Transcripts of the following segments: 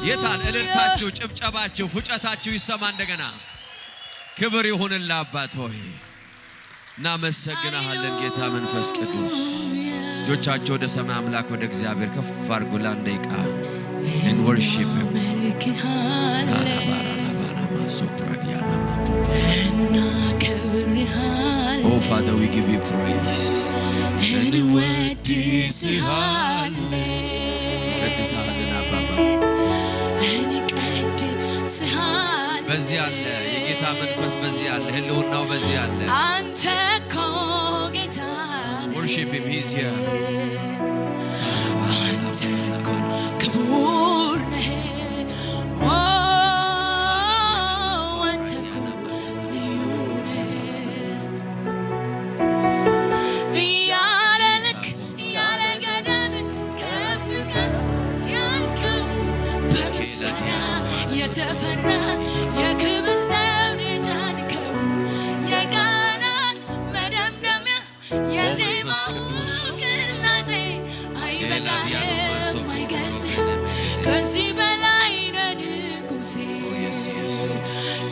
የታል እልልታችሁ ጭብጨባችሁ ፉጨታችሁ ይሰማ እንደገና ክብር ይሁንልህ አባት ሆይ እናመሰግናለን ጌታ መንፈስ ቅዱስ ጆቻችሁ ወደ ሰማይ አምላክ ወደ እግዚአብሔር ከፍ አድርጉ ለአንዴቃ in worship him oh Father we give you praise and በዚህ አለ የጌታ መንፈስ በዚህ አለ ህልውናው በዚህ አለ አንተ እኮ ጌታ worship him he's here አንተ እኮ ክቡር ነህ አንተ እኮ ልዩ ነህ ያለ ልክ ያለ ገደብ ከፍ ከፍ ያልከው በምስጋና የተፈራ የክብር ዘውድ የጫንከው የቃላት መደምደሚያ የዜማ ቅላጼ አይበቃህም አይገልጽህም ከዚህ በላይ ነህ ንጉሴ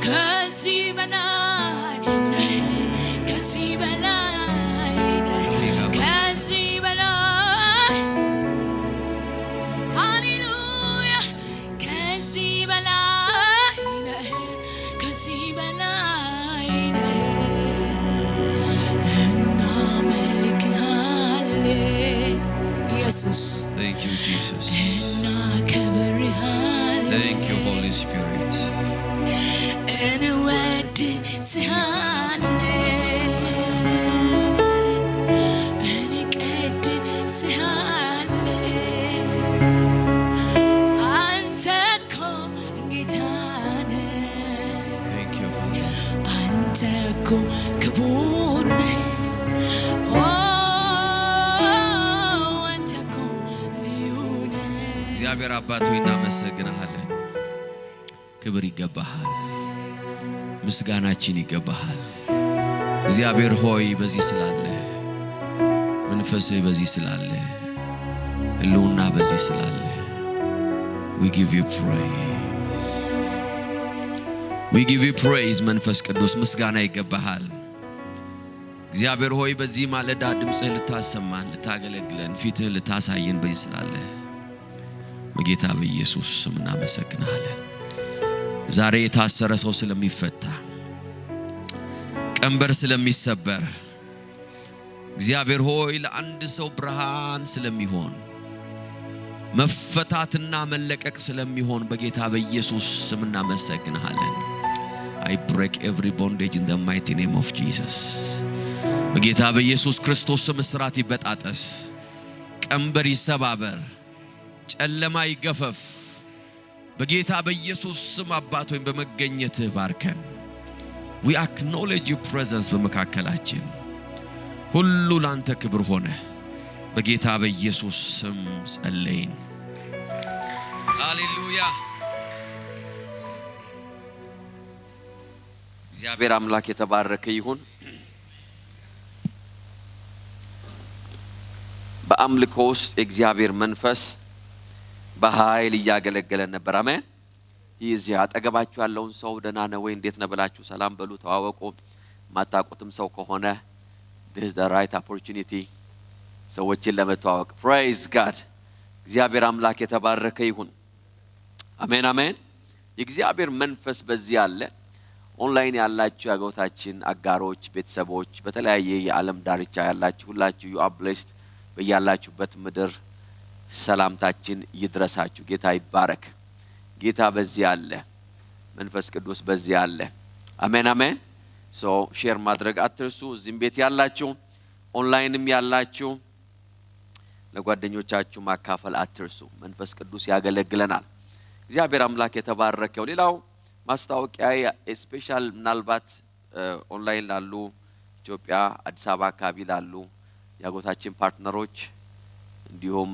ከዚህ በላይ ነህ ከዚህ በላይ ነህ ከዚህ በላይ ሃሌሉያ ከዚህ በላይ ነህ ከዚህ በላይ ነህ እናመልክሃለን ኢየሱስ Thank you Jesus Thank you Holy Spirit Thank you Father አንተ እኮ ክቡር ነህ አንተ እኮ ልዩ ነህ እግዚአብሔር አባት ሆይ እናመሰግናለን ክብር ይገባሃል ምስጋናችን ይገባሃል እግዚአብሔር ሆይ በዚህ ስላለ መንፈስህ በዚህ ስላለ ህልውና በዚህ ስላለ we give you praise መንፈስ ቅዱስ ምስጋና ይገባሃል እግዚአብሔር ሆይ በዚህ ማለዳ ድምጽህ ልታሰማን ልታገለግለን ፊትህ ልታሳየን በዚህ ስላለ በጌታ በኢየሱስ ስም እናመሰግናለን ዛሬ የታሰረ ሰው ስለሚፈታ ቀንበር ስለሚሰበር እግዚአብሔር ሆይ ለአንድ ሰው ብርሃን ስለሚሆን መፈታትና መለቀቅ ስለሚሆን በጌታ በኢየሱስ ስም እናመሰግናለን I break every bondage in the mighty name of Jesus በጌታ በኢየሱስ ክርስቶስ ስም እስራት ይበጣጠስ ቀንበር ይሰባበር ጨለማ ይገፈፍ በጌታ በኢየሱስ ስም አባት ሆይ በመገኘትህ ባርከን we acknowledge your presence በመካከላችን ሁሉ ላንተ ክብር ሆነ በጌታ በኢየሱስ ስም ጸለይን ሃሌሉያ እግዚአብሔር አምላክ የተባረከ ይሁን በአምልኮ ውስጥ እግዚአብሔር መንፈስ በኃይል ያገለገለ ነበር አሜን ይዚህ አጠገባችሁ ያለውን ሰው ደህና ነው ወይ እንዴት ነው ብላችሁ ሰላም በሉ ተዋወቁ ማታቆትም ሰው ከሆነ this is the right opportunity ሰዎችን ለመተዋወቅ praise God እግዚአብሔር አምላክ የተባረከ ይሁን አሜን አሜን የእግዚአብሔር መንፈስ በዚህ አለ ኦንላይን ያላችሁ ያጎታችን አጋሮች ቤተሰቦች በተለያየ የዓለም ዳርቻ ያላችሁ ሁላችሁ you are blessed በያላችሁበት ምድር ሰላምታችን ይድረሳችሁ ጌታ ይባረክ ጌታ በዚህ አለ መንፈስ ቅዱስ በዚህ አለ አሜን አሜን ሶ ሼር ማድረግ አትርሱ እዚህም ቤት ያላችሁ ኦንላይንም ያላችሁ ለጓደኞቻችሁ ማካፈል አትርሱ መንፈስ ቅዱስ ያገለግለናል እግዚአብሔር አምላክ የተባረከው ሌላው ማስታወቂያ ስፔሻል ምናልባት ኦንላይን ላሉ ኢትዮጵያ አዲስ አበባ አካባቢ ላሉ ያጎታችን ፓርትነሮች እንዲሁም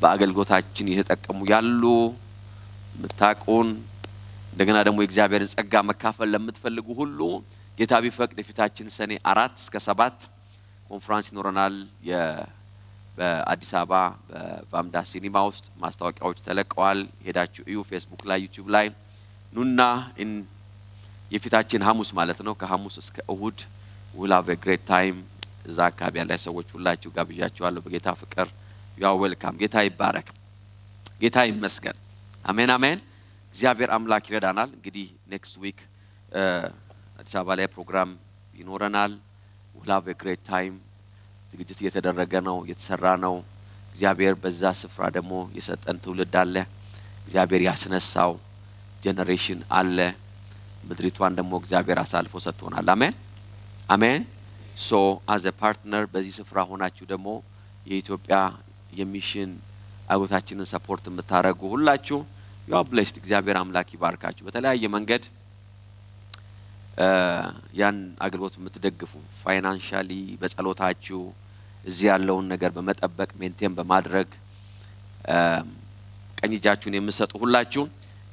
በአገልግሎታችን የተጠቀሙ ያሉ ምታቆን እንደገና ደግሞ የእግዚአብሔርን ጸጋ መካፈል ለምትፈልጉ ሁሉ ጌታ ቢፈቅድ የፊታችን ሰኔ 4 እስከ 7 ኮንፈረንስ ይኖረናል በአዲስ አበባ በቫምዳ ሲኒማ ውስጥ ማስታወቂያዎች ተለቀዋል። ሄዳችሁ እዩ ፌስቡክ ላይ ዩቲዩብ ላይ ኑና የፊታችን ሐሙስ ማለት ነው ከሐሙስ እስከ እሁድ we'll have a great time እዛ አካባቢ ያለ ሰዎች ሁላችሁ ጋብዣችኋለሁ በጌታ ፍቅር you are welcome ጌታ ይባረክ ጌታ ይመስገን አሜን አሜን እግዚአብሔር አምላክ ይረዳናል እንግዲህ next week አዲስ አበባ ላይ ፕሮግራም ይኖረናል we'll have a great time ዝግጅት እየተደረገ ነው እየተሰራ ነው እግዚአብሔር በዛ ስፍራ ደግሞ የሰጠን ትውልድ አለ እግዚአብሔር ያስነሳው ጄነሬሽን አለ ምድሪቷን ደግሞ እግዚአብሔር አሳልፎ ሰጥቶናል አሜን አሜን so as a partner በዚህ ስፍራ ሆናችሁ ደግሞ የኢትዮጵያ የሚሽን አጎታችንን ሰፖርት የምታረጉ ሁላችሁ you are blessed እግዚአብሔር አምላክ ይባርካችሁ በተለያየ መንገድ ያን አገልግሎት የምትደግፉ ፋይናንሻሊ በጸሎታችሁ እዚህ ያለውን ነገር በመጠበቅ ሜንቴን በማድረግ ቀኝ እጃችሁን የምትሰጡ ሁላችሁ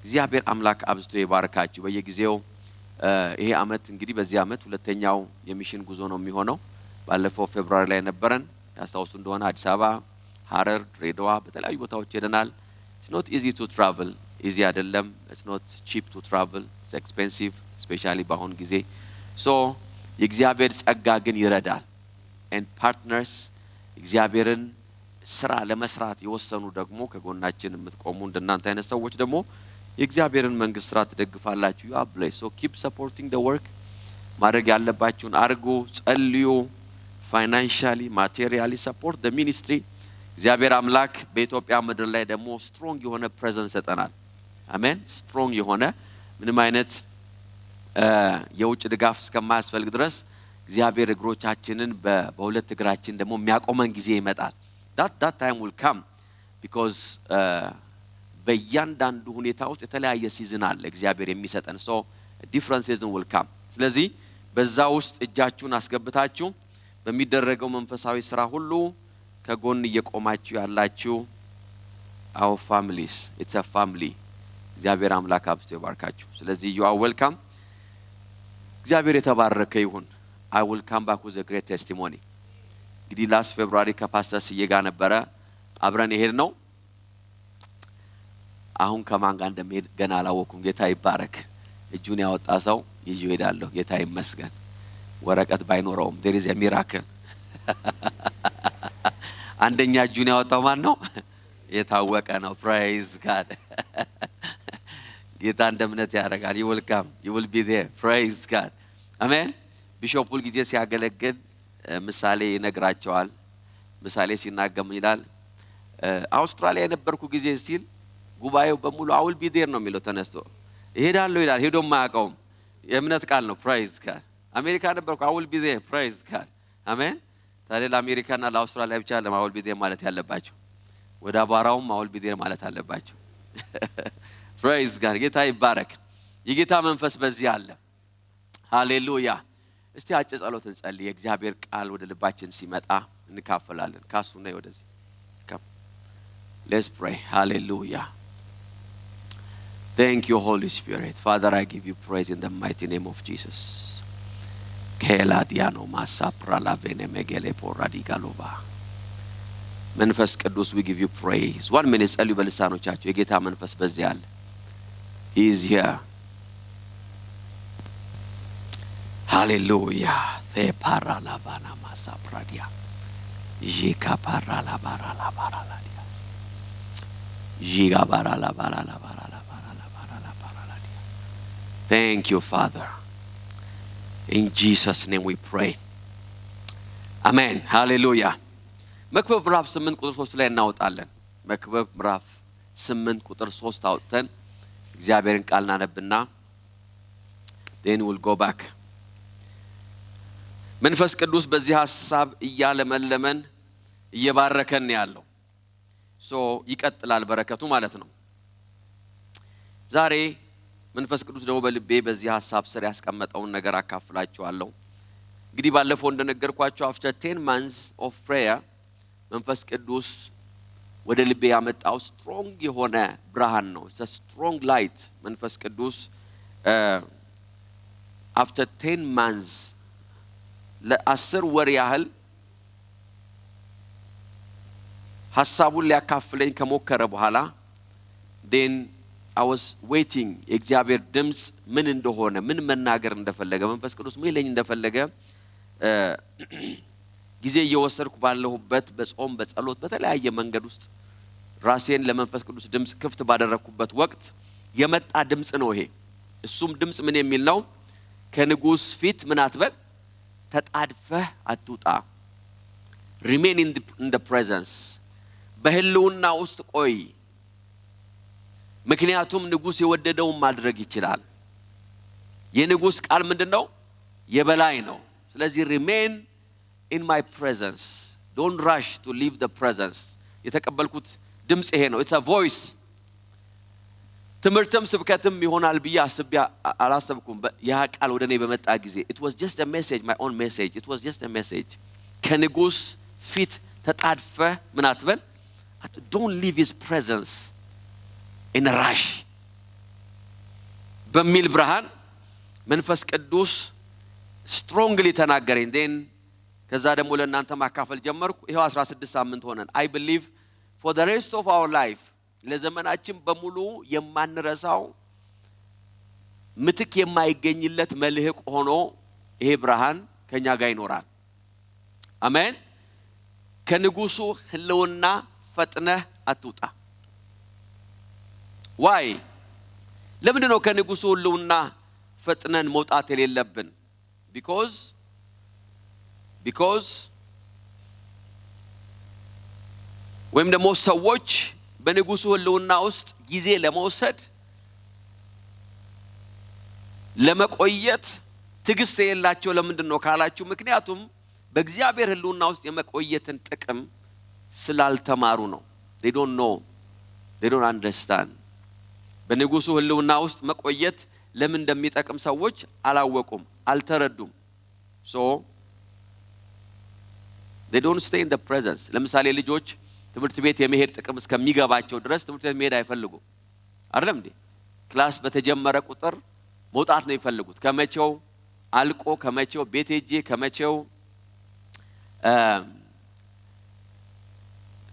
እግዚአብሔር አምላክ አብዝቶ ይባርካችሁ በየጊዜው ይሄ አመት እንግዲህ በዚህ አመት ሁለተኛው የሚሽን ጉዞ ነው የሚሆነው ባለፈው ፌብሩዋሪ ላይ ነበረን ታስታውሱ እንደሆነ አዲስ አበባ ሐረር ድሬዳዋ በተለያዩ ቦታዎች ሄደናል it's not easy to travel easy አይደለም it's not cheap to travel it's expensive especially በአሁን ጊዜ so የእግዚአብሔር ጸጋ ግን ይረዳል and partners እግዚአብሔርን ስራ ለመስራት የወሰኑ ደግሞ ከጎናችን የምትቆሙ እንደናንተ አይነት ሰዎች ደግሞ የእግዚአብሔርን መንግስት ስራ ትደግፋላችሁ you are blessed so keep supporting the work ማድረግ ያለባችሁን አርጉ ጸልዩ financially materially support the ministry እግዚአብሔር አምላክ በኢትዮጵያ ምድር ላይ ደግሞ ስትሮንግ የሆነ ፕሬዘንስ ሰጠናል አሜን ስትሮንግ የሆነ ምንም አይነት የውጭ ድጋፍ እስከማያስፈልግ ድረስ እግዚአብሔር እግሮቻችንን በሁለት እግራችን ደግሞ የሚያቆመን ጊዜ ይመጣል that time will come because በእያንዳንዱ ሁኔታ ውስጥ የተለያየ ሲዝን አለ እግዚአብሔር የሚሰጠን so different season will come ስለዚህ በዛ ውስጥ እጃችሁን አስገብታችሁ በሚደረገው መንፈሳዊ ስራ ሁሉ ከጎን እየቆማችሁ ያላችሁ our families it's a family እግዚአብሔር አምላክ አብዝቶ ይባርካችሁ ስለዚህ you are welcome እግዚአብሔር የተባረከ ይሁን I will come back with a great testimony እንግዲህ last February ከፓስተር ሲየጋ ነበረ አብረን ይሄድ ነው አሁን ከማን ጋር እንደምሄድ ገና አላወኩም ጌታ ይባረክ እጁን ያወጣ ሰው ይዤው ሄዳለሁ ጌታ ይመስገን ወረቀት ባይኖረውም there is a miracle አንደኛ እጁን ያወጣው ማን ነው የታወቀ ነው praise God ጌታ እንደምነት ያደርጋል you will come you will be there praise God አሜን ቢሾፕ ሁሉ ጊዜ ሲያገለግል ምሳሌ ይነግራቸዋል ምሳሌ ሲናገም ይላል አውስትራሊያ የነበርኩ ጊዜ ሲል ጉባኤው በሙሉ I will be there ነው የሚለው ተነስቶ ይሄዳል ይላል ሄዶ ማያውቀውም የእምነት ቃል ነው praise God አሜሪካ ነበርኩ I will be there praise God አሜን ታዲያ ለአሜሪካና ለአውስትራሊያ ብቻ I will be there ማለት ያለባቸው ወደ አባራውም I will be there ማለት አለባቸው praise God ጌታ ይባረክ የጌታ መንፈስ በዚህ አለ ሃሌሉያ እስቲ አጭር ጸሎት እንጸልይ የእግዚአብሔር ቃል ወደ ልባችን ሲመጣ እንካፈላለን ካሱና ወደዚህ let's pray hallelujah thank you Holy Spirit Father I give you praise in the mighty name of Jesus keladiano masapra la vene megele poradigalova መንፈስ ቅዱስ we give you praise one minute ጸልዩ በልሳኖቻችሁ የጌታ መንፈስ በዚህ አለ he is here hallelujah te para la vana masapradia jika para la bara la bara la dia jika bara la bara la bara la bara la bara la bara la dia thank you Father in Jesus name we pray amen hallelujah መክብብ ምዕራፍ 8 ቁጥር 3 ላይ እናወጣለን መክብብ ምዕራፍ 8 ቁጥር 3 አውጥተን እግዚአብሔርን ቃል እናነብና then we'll go back መንፈስ ቅዱስ በዚህ ሐሳብ እያለመለመን እየባረከን ያለው so ይቀጥላል በረከቱ ማለት ነው ዛሬ መንፈስ ቅዱስ ደግሞ በልቤ በዚህ ሐሳብ ስር ያስቀመጠውን ነገር አካፍላችኋለሁ እንግዲህ ባለፈው እንደነገርኳችሁ after 10 months of prayer መንፈስ ቅዱስ ወደ ልቤ ያመጣው strong የሆነ ብርሃን ነው it's a strong light መንፈስ ቅዱስ after 10 months, ለአስር ወር ያህል ሐሳቡን ሊያካፍለኝ ከሞከረ በኋላ then I was waiting የእግዚአብሔር ድምጽ ምን እንደሆነ ምን መናገር እንደፈለገ መንፈስ ቅዱስ ምን ይለኝ እንደፈለገ ጊዜ እየወሰድኩ ባለሁበት በጾም በጸሎት በተለያየ መንገድ ውስጥ ራሴን ለመንፈስ ቅዱስ ድምጽ ክፍት ባደረኩበት ወቅት የመጣ ድምጽ ነው ይሄ እሱም ድምጽ ምን የሚል ነው ከንጉስ ፊት ምን አትበል ተጣድፈህ አትውጣ remain in the presence በህልውና ውስጥ ቆይ ምክንያቱም ንጉስ የወደደውን ማድረግ ይችላል የንጉስ ቃል ምንድነው የበላይ ነው ስለዚህ remain in my presence don't rush to leave the presence የተቀበልኩት ድምጽ ይሄ ነው it's a voice ትምርተም ስብከትም ይሆናል ብዬ አላሰብኩም ያ ቃል ወደኔ በመጣ ጊዜ it was just a message my own message it was just a message ከንጉስ ፊት ተጣድፈህ ምን አትበል don't leave his presence in a rush በሚል ብርሃን መንፈስ ቅዱስ strongly ተናገረኝ then ከዛ ደግሞ ለእናንተ ማካፈል ጀመርኩ ይሄው 16 ሳምንት ሆነን I believe for the rest of our life ለዘመናችን በሙሉ የማንረሳው ምትክ የማይገኝለት መልህቅ ሆኖ ይሄ ብርሃን ከኛ ጋር ይኖራል አሜን ከንጉሱ ህልውና ፈጥነህ አትውጣ why ለምን ነው ከንጉሱ ህልውና ፈጥነን መውጣት የሌለብን because ወይም ደግሞ ሰዎች በንጉሱ ህልውና ውስጥ ጊዜ ለመውሰድ ለመቆየት ትግስት የሌላቸው ለምንድን ነው ካላችሁ ምክንያቱም በእግዚአብሔር ህልውና ውስጥ የመቆየትን ጥቅም ስላልተማሩ ነው they don't understand በንጉሱ ህልውና ውስጥ መቆየት ለምን እንደሚጠቅም ሰዎች አላወቁም አልተረዱም so they don't stay in the presence ለምሳሌ ልጆች ትምህርት ቤት የመሄድ ጥቅም እስከሚገባቸው ድረስ ትምህርት ቤት መሄድ አይፈልጉም አይደለም እንዴ ክላስ በተጀመረ ቁጥር መውጣት ነው ይፈልጉት ከመቼው አልቆ ከመቼው ቤት ሄጄ ከመቼው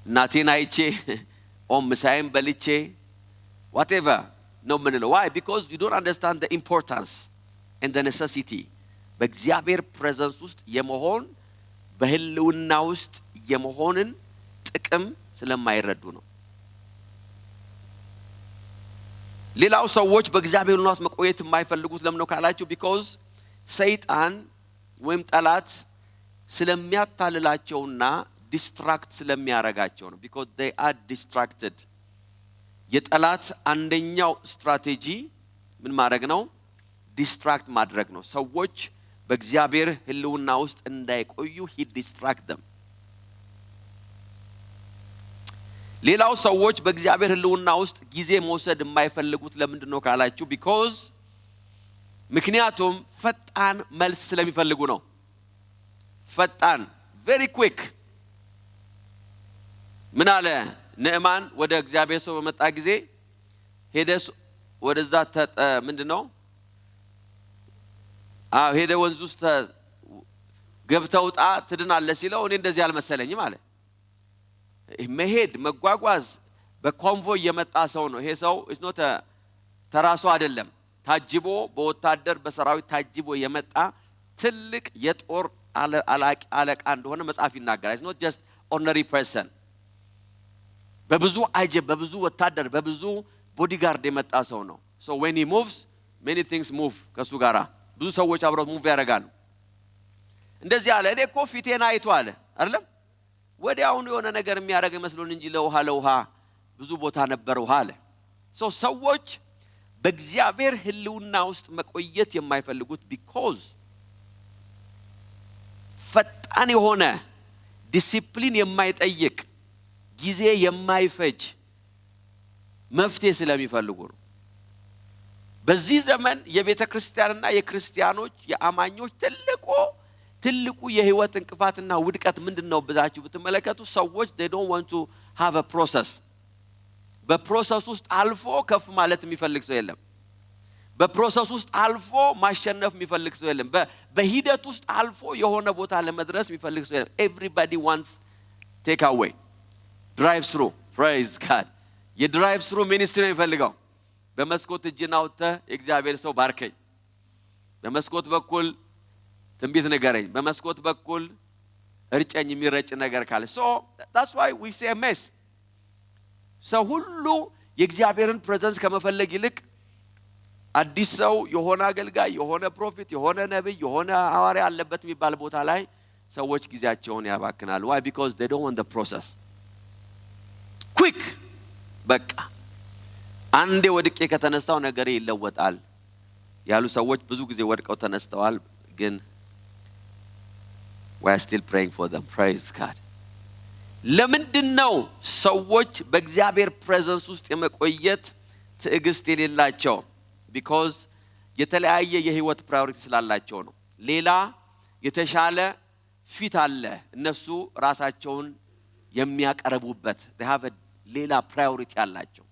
እናቴን አይቼ ምሳዬን በልቼ whatever no ምንለው why because you don't understand the importance and the necessity በእግዚአብሔር presence ውስጥ የመሆን በህልውና ውስጥ የመሆንን ጥቅም ስለማይረዱ ነው ሌላው ሰዎች በእግዚአብሔር ህልውና ውስጥ መቆየት የማይፈልጉት ለምን ነው ካላችሁ because ሰይጣን ወይም ጠላት ስለሚያታልላቸውና distract ስለሚያረጋቸው ነው because they are distracted የጠላት አንደኛው ስትራቴጂ ምን ማድረግ ነው distract ማድረግ ነው ሰዎች በእግዚአብሔር ህልውና ውስጥ እንዳይቆዩ he distract them ሌላው ሰዎች በእግዚአብሔር ህልውና ውስጥ ጊዜ መውሰድ የማይፈልጉት ለምንድን ነው ካላችሁ because ምክንያቱም ፈጣን መልስ ስለሚፈልጉ ነው ፈጣን very quick ምን አለ ነዕማን ወደ እግዚአብሔር ሰው በመጣ ጊዜ ሄደስ ወደዛ ምንድነው ሄደ ወንዝ ውስጥ ገብተውጣ ትድናለህ ሲለው እኔ እንደዚህ አልመሰለኝም አለ መሄድ መጓጓዝ በኮንቮይ የመጣ ሰው ነው ይሄ ሰው is not ተራሱ አይደለም ታጅቦ በወታደር በሰራዊት ታጅቦ የመጣ ትልቅ የጦር አለቃ እንደሆነ መጽሐፍ ይናገራል is not just ordinary person በብዙ አጀብ በብዙ ወታደር በብዙ ቦዲጋርድ የመጣ ሰው ነው so when he moves many things move ከሱ ጋራ ብዙ ሰዎች አብረው ሙቭ ያደርጋሉ እንደዚህ አለ እኔ እኮ ፊቴን አይቶ አለ አይደለም ወዲያውኑ የሆነ ነገር የሚያደርግ መስሎን እንጂ ለውሃ ብዙ ቦታ ነበር ውሃ አለ ሰዎች በእግዚአብሔር ህልውና ውስጥ መቆየት የማይፈልጉት because ፈጣን የሆነ ዲሲፕሊን የማይጠይቅ ጊዜ የማይፈጅ መፍትሄ ስለሚፈልጉ ነው በዚህ ዘመን የቤተክርስቲያንና የክርስቲያኖች የአማኞች ትልቁ የህይወት እንቅፋትና ውድቀት ምንድነው ብዛችሁ ብትመለከቱ ሰዎች they don't want to have a process በፕሮሰስ ውስጥ አልፎ ከፍ ማለት የሚፈልግ ሰው የለም በፕሮሰስ ውስጥ አልፎ ማሸነፍ የሚፈልግ ሰው የለም በሂደት ውስጥ አልፎ የሆነ ቦታ ለመድረስ የሚፈልግ ሰው የለም everybody wants take away ድራይቭ ስሩ ፕሬዝ ጋድ የድራይቭ ስሩ ሚኒስትሪ ነው የሚፈልገው በመስኮት እጅን አውጥተህ የእግዚአብሔር ሰው ባርከኝ በመስኮት በኩል ትንቢት ንገረኝ በመስኮት በኩል እርጨኝ የሚረጭ ነገር ካለ so that's why we say a mess ሰው ሁሉ የእግዚአብሔርን ፕሬዘንስ ከመፈለግ ይልቅ አዲስ ሰው የሆነ አገልጋይ የሆነ ፕሮፌት የሆነ ነብይ የሆነ ሐዋርያ አለበት የሚባል ቦታ ላይ ሰዎች ጊዜያቸውን ያባክናሉ why because they don't want the process quick በቃ አንዴ ወድቄ ከተነሳው ነገር ይለወጣል ያሉ ሰዎች ብዙ ጊዜ ወድቀው ተነስተዋል ግን we are still praying for them praise God ለምንድነው ሰዎች በእግዚአብሔር ፕሬዘንስ ውስጥ የመቆየት ትዕግስት የሌላቸው because የተለያየ የህይወት ፕራዮሪቲ ስላላቸው ነው ሌላ የተሻለ ፊት አለ እነሱ ራሳቸውን የሚያቀርቡበት they have a ሌላ ፕራዮሪቲ አላቸው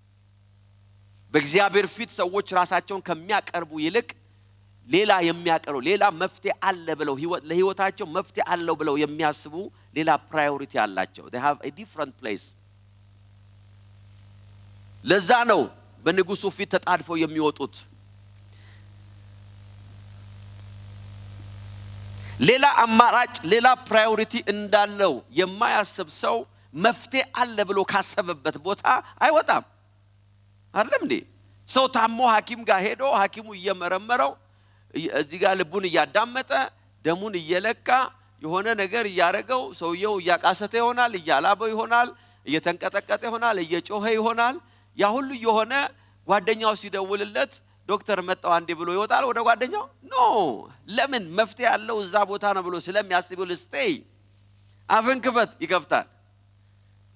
በእግዚአብሔር ፊት ሰዎች ራሳቸውን ከሚያቀርቡ ይልቅ ሌላ የሚያቀርቡ ሌላ መፍትሄ አለ ብለው ለህይወታቸው መፍትሄ አለው ብለው የሚያስቡ ሌላ ፕራዮሪቲ አላቸው they have a different place ለዛ ነው በንጉሱ ፊት ተጣድፈው የሚወጡት ሌላ አማራጭ ሌላ ፕራዮሪቲ እንዳለው የማያስብ ሰው መፍትሄ አለ ብሎ ካሰበበት ቦታ አይወጣም አይደለም እንዴ ሰው ታሞ ሐኪም ጋር ሄዶ ሐኪሙ እየመረመረው እዚህ ጋር ልቡን እያዳመጠ ደሙን እየለካ የሆነ ነገር ያረጋው ሰውየው ያቃሰተ ይሆናል እያላበው ይሆናል እየተንቀጠቀጠ ይሆናል እየጮኸ ይሆናል ያ ሁሉ የሆነ ጓደኛው ሲደውልለት ዶክተር መጣው አንዴ ብሎ ይወጣል ወደ ጓደኛው ኖ ለምን መፍትሄ ያለው እዛ ቦታ ነው ብሎ ስለሚያስበው ልስቴይ አፈንክፈት ይከፍታል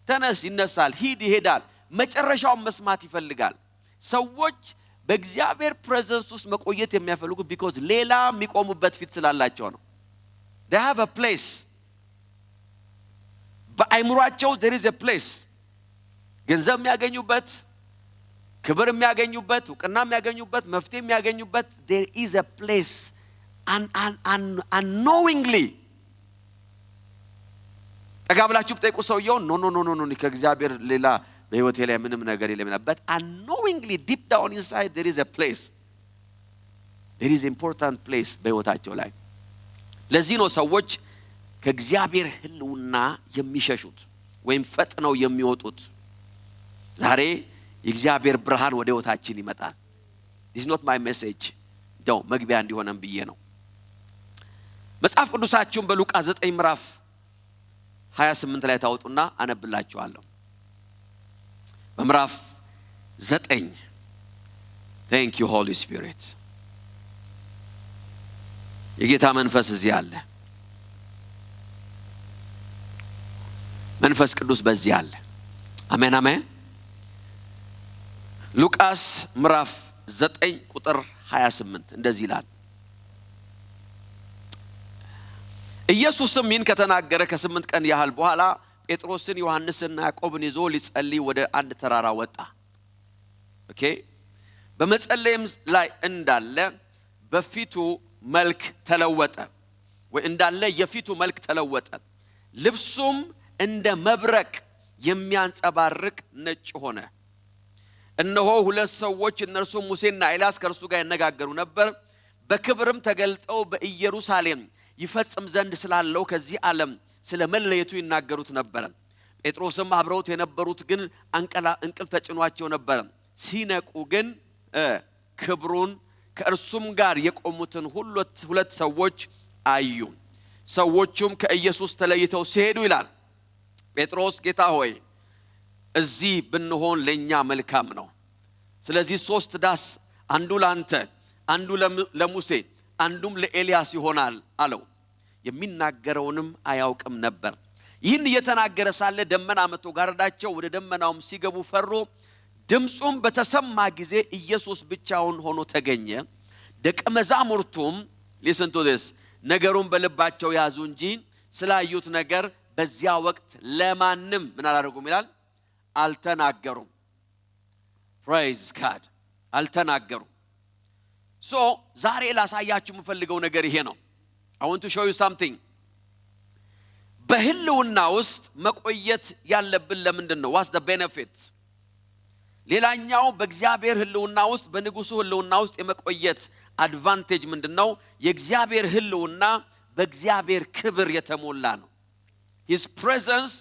ተነስ ይነሳል ሂድ ይሄዳል መጨረሻውን መስማት ይፈልጋል ሰዎች በእግዚአብሔር ፕሬዘንስ ውስጥ መቆየት የሚያፈልጉት because ሌላ የሚቆሙበት ፊት ስላላቸው ነው they have a place በአይምሯቸው there is a place ገንዘብ የሚያገኙበት ክብር የሚያገኙበት ዕውቅና የሚያገኙበት መፍትሄ የሚያገኙበት there is a place unknowingly ተጋብላችሁ ጠይቁ ሰውየው ኖ ከእግዚአብሔር ሌላ በህይወቴ ላይ ምንም ነገር የለም but unknowingly deep down inside there is a place there is important place በህይወታቸው ላይ ለዚህ ነው ሰዎች ከእግዚአብሔር ህልውና የሚሸሹት ወይም ፈጥነው የሚወጡት ዛሬ የእግዚአብሔር ብርሃን ወደ ህይወታችን ይመጣል this is not my message ዶ መግቢያ እንዲሆነም ብዬ ነው መጽሐፍ ቅዱሳችሁን በሉቃስ 9 ምዕራፍ 28 ላይ ታውጡና አነብላችኋለሁ በምዕራፍ 9 thank you holy spirit የጌታ መንፈስ እዚህ አለ መንፈስ ቅዱስ በዚህ አለ አሜን አሜን ሉቃስ ምዕራፍ 9 ቁጥር 28 እንደዚህ ይላል ኢየሱስም ይህን ከተናገረ ከ8 ቀን ያህል በኋላ ጴጥሮስን ዮሐንስና ያዕቆብን ይዞ ሊጸልይ ወደ አንድ ተራራ ወጣ ኦኬ በመጸለይም ላይ እንዳለ በፊቱ መልክ ተለወጠ ወይ እንዳለ የፊቱ መልክ ተለወጠ ልብሱም እንደ መብረቅ የሚያንጸባርቅ ነጭ ሆነ እነሆ ሁለት ሰዎች እነርሱ ሙሴና ኤልያስ ከእርሱ ጋር ይነጋገሩ ነበር በክብርም ተገልጠው በኢየሩሳሌም ይፈጽም ዘንድ ስላለው ከዚህ ዓለም ስለ መለየቱ ይናገሩት ነበር ጴጥሮስም አብረውት የነበሩት ግን እንቅልፍ ተጭኗቸው ነበር ሲነቁ ግን ክብሩን ከእርሱም ጋር የቆሙትን ሁለት ሰዎች አዩ ሰዎቹም ከኢየሱስ ተለይተው ሲሄዱ ይላል ጴጥሮስ ጌታ ሆይ እዚህ ብንሆን ለኛ መልካም ነው ስለዚህ 3 ዳስ አንዱ ላንተ አንዱ ለሙሴ አንዱም ለኤልያስ ይሆናል አለው የሚናገረውንም አያውቅም ነበር ይህን እየተናገረ ሳለ ደመና መጥቶ ጋረዳቸው ወደ ደመናውም ሲገቡ ፈሩ ድምጹም በተሰማ ጊዜ ኢየሱስ ብቻውን ሆኖ ተገኘ ደቀ መዛሙርቱም listen to this ነገሩን በልባቸው ያዙ እንጂ ስላዩት ነገር በዚያ ወቅት ለማንም ምን አላደረጉም ይላል አልተናገሩም praise God አልተናገሩም so ዛሬ ላሳያችሁ የምፈልገው ነገር ይሄ ነው I want to show you something በህልውና ውስጥ መቆየት ያለብን ለምንድነው? what's the benefit? ሌላኛው በእግዚአብሔር ህልውና ውስጥ በንጉሱ ህልውና ውስጥ የመቆየት አድቫንቴጅ ምንድነው? የእግዚአብሔር ህልውና በእግዚአብሔር ክብር የተሞላ ነው። his presence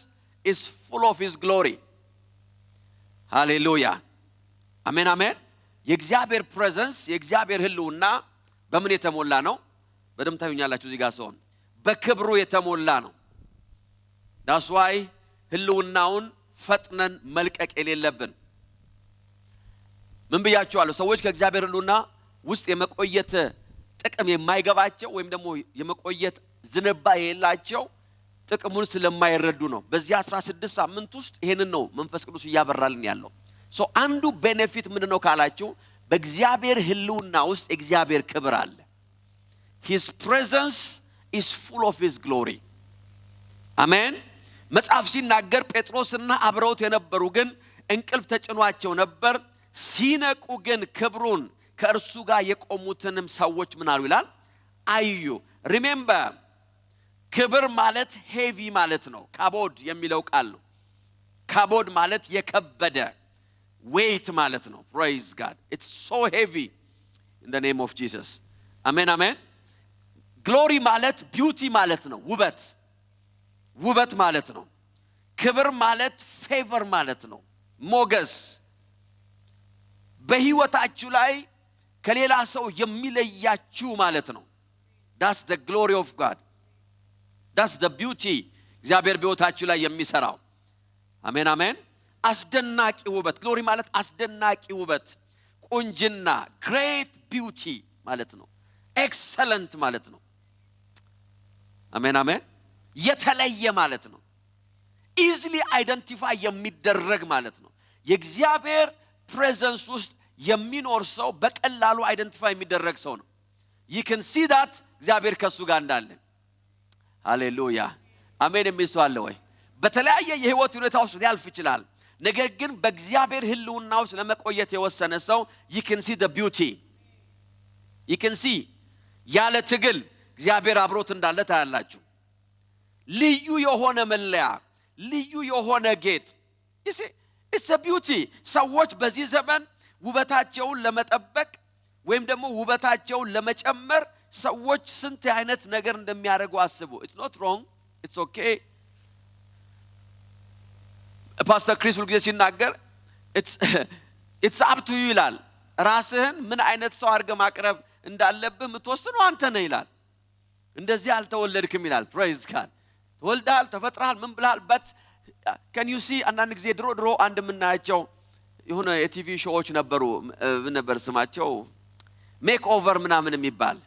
is full of his glory. hallelujah. አሜን አሜን። የእግዚአብሔር presence የእግዚአብሔር ህልውና በምን የተሞላ ነው? በደም ታዩኛላችሁ እዚህ ጋር ሰውን በክብሩ የተሞላ ነው። that's why ህልውናውን ፈጥነን መልቀቅ የሌለብን። ምን ብያችኋለሁ? ሰዎች ከእግዚአብሔር ህልውና ውስጥ የመቆየት ጥቅም የማይገባቸው ወይም ደግሞ የመቆየት ዝንባሌ የሌላቸው ጥቅሙን ስለማይረዱ ነው። በዚህ 16 ሳምንት ውስጥ ይሄንን ነው መንፈስ ቅዱስ ያበራልን ያለው። ሶ አንዱ ቤኔፊት ምንድነው ካላችሁ በእግዚአብሔር ህልውና ውስጥ እግዚአብሔር ክብር አለ። his presence is full of his glory. አሜን። መጽሐፍ ሲናገር ጴጥሮስና አብረውት የነበሩ ግን እንቅልፍ ተጭኗቸው ነበር። ሲነቁ ግን ክብሩን ከእርሱ ጋር የቆሙትንም ሰዎች ምን አሉ ይላል? አዩ። ሪሜምበር ክብር ማለት ሄቪ ማለት ነው። ካቦድ የሚለው ቃል ነው። ካቦድ ማለት የከበደ weight ማለት ነው። praise God. It's so heavy in the name of Jesus. አሜን አሜን። glory ማለት beauty ማለት ነው። ውበት ማለት ነው። ክብር ማለት favor ማለት ነው። ሞገስ በህይወታችሁ ላይ ከሌላ ሰው የሚለያችሁ ማለት ነው። that's the glory of God. that's the beauty እግዚአብሔር በህይወታችሁ ላይ የሚሰራው። አሜን አሜን። አስደናቂ ውበት glory ማለት አስደናቂ ውበት፣ ቁንጅና great beauty ማለት ነው። excellent ማለት ነው። አሜን አሜን። የተለየ ማለት ነው። easily identify የሚደረግ ማለት ነው። የእግዚአብሔር presence ውስጥ የሚኖር ሰው በቀላሉ አይደንቲፋይ የሚደረግ ሰው ነው። you can see that እግዚአብሔር ከሱ ጋር እንዳለ። ሃሌሉያ አሜን። የሚስዋለ ወይ በተለያየ የህይወት ሁኔታ ውስጥ ሊያልፍ ይችላል። ነገር ግን በእግዚአብሔር ህልውና ውስጥ ለመቆየት የወሰነ ሰው you can see the beauty. you can see ያለ ትግል እግዚአብሔር አብሮት እንዳለ ታያላችሁ። ልዩ የሆነ መለያ፣ ልዩ የሆነ ጌጥ። you see it's a beauty. ሰዎች በዚህ ዘመን ውበታቸውን ለመጠበቅ ወይም ደግሞ ውበታቸውን ለመጨመር ሰዎች ስንት አይነት ነገር እንደሚያደርጉ አስቡ። it's not wrong, it's okay. ፓስተር ክሪስ ሁልጊዜ ሲናገር it's up to you ይላል። ራስህን ምን አይነት ሰው አድርገህ ማቅረብ እንዳለብህ የምትወስነው አንተ ነህ ይላል። እንደዚህ አልተወለድክም ይላል። praise God. ተወልደሃል፣ ተፈጥረሃል፣ ምን ብለሃል? but can you see አንዳንድ ጊዜ ድሮ አንድ ምናያቸው የሆነ የቲቪ ሾዎች ነበሩ። ነበር ስማቸው ሜክ ኦቨር ምናምን የሚባል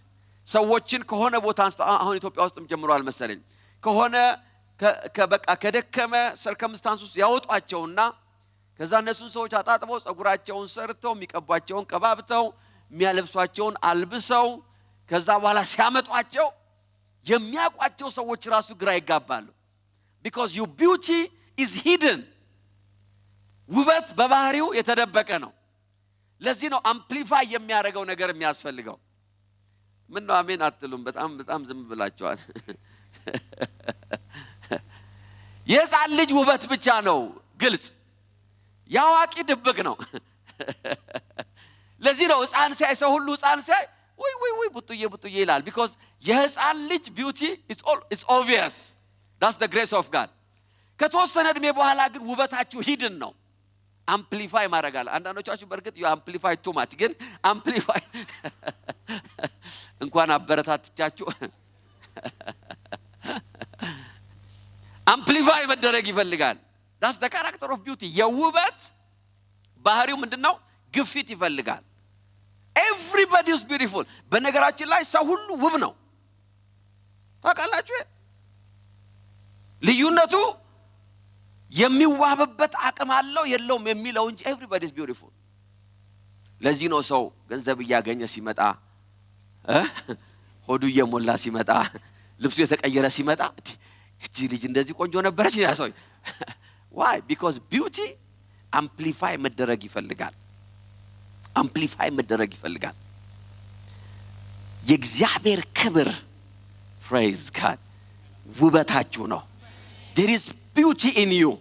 ሰዎችን ከሆነ ቦታ አሁን ኢትዮጵያ ውስጥም ጀምሯል መሰለኝ ከሆነ ከበቃ ከደከመ ሰርከምስታንስ ውስጥ ያወጧቸውና ከዛ እነሱን ሰዎች አጣጥበው ጸጉራቸውን ሰርተው የሚቀቧቸውን ቀባብተው የሚያለብሷቸውን አልብሰው ከዛ በኋላ ሲያመጧቸው የሚያቋቸው ሰዎች ራሱ ግራ ይጋባሉ። because your beauty is hidden. ውበት በባህሪው የተደበቀ ነው። ለዚህ ነው አምፕሊፋይ የሚያደርገው ነገር የሚያስፈልገው። ምን ነው አሜን አትሉም? በጣም ዝም ብላችኋል። የሕፃን ልጅ ውበት ብቻ ነው ግልጽ፣ ያዋቂ ድብቅ ነው። ለዚህ ነው ሕፃን ሲያይ ሰው ሁሉ ሕፃን ሲያይ ወይ ቡጥዬ ይላል። because የሕፃን ልጅ beauty is obvious. that's the grace of God. ከተወሰነ እድሜ በኋላ ግን ውበታችሁ ሂድን ነው። አምፕሊፋይ ማድረጋለ። አንዳንዶቻችሁ በርግጥ you amplify too much ግን አምፕሊፋይ እንኳን አበረታትቻችሁ አምፕሊፋይ መደረግ ይፈልጋል። that's the character of beauty. የውበት ባህሪው ምንድነው? ግፊት ይፈልጋል። everybody is beautiful. በነገራችን ላይ ሰው ሁሉ ውብ ነው። ታውቃላችሁ? ልዩነቱ የሚዋብበት አቅም አለው የለውም የሚለው እንጂ everybody is beautiful. ለዚህ ነው ሰው ገንዘብ ያገኘ ሲመጣ ሆዱ የሞላ ሲመጣ ልብሱ የተቀየረ ሲመጣ እቺ ልጅ እንደዚህ ቆንጆ ነበረች ያሰው why? because beauty amplify መደረግ ይፈልጋል። amplify መደረግ ይፈልጋል። የእግዚአብሔር ክብር praise God ውበታችሁ ነው። there is beauty in you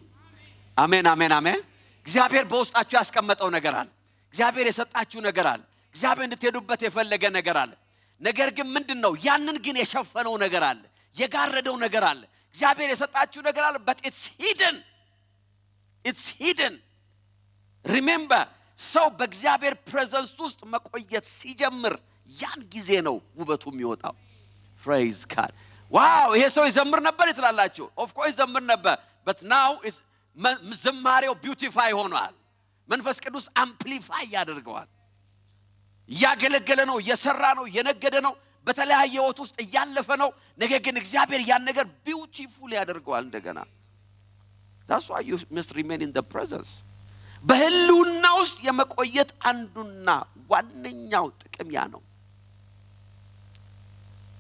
አሜን አሜን አሜን እግዚአብሔር በውስጣችሁ ያስቀመጠው ነገር አለ እግዚአብሔር የሰጣችሁ ነገር አለ እግዚአብሔር እንድትሄዱበት የፈለገ ነገር አለ ነገር ግን ምንድነው ያንን ግን የሸፈነው ነገር አለ የጋረደው ነገር አለ እግዚአብሔር የሰጣችሁ ነገር አለ but it's hidden remember ሰው በእግዚአብሔር ፕሬዘንስ ውስጥ መቆየት ሲጀምር ያን ጊዜ ነው ውበቱ የሚወጣው praise God wow ይሄ ሰው ይዘምር ነበር ይላላችሁ of course ይዘምር ነበር but now is ዝማሬው ቢዩቲፋይ ሆኗል መንፈስ ቅዱስ አምፕሊፋይ ያደርገዋል ያገለገለ ነው የሰራ ነው የነገደ ነው በተለያየ ህይወት ውስጥ ያለፈ ነው ነገር ግን እግዚአብሔር ያን ነገር ቢዩቲፉል ያደርገዋል እንደገና that's why you must remain in the presence በህልውና ውስጥ የመቆየት አንዱና ዋነኛው ጥቅም ያ ነው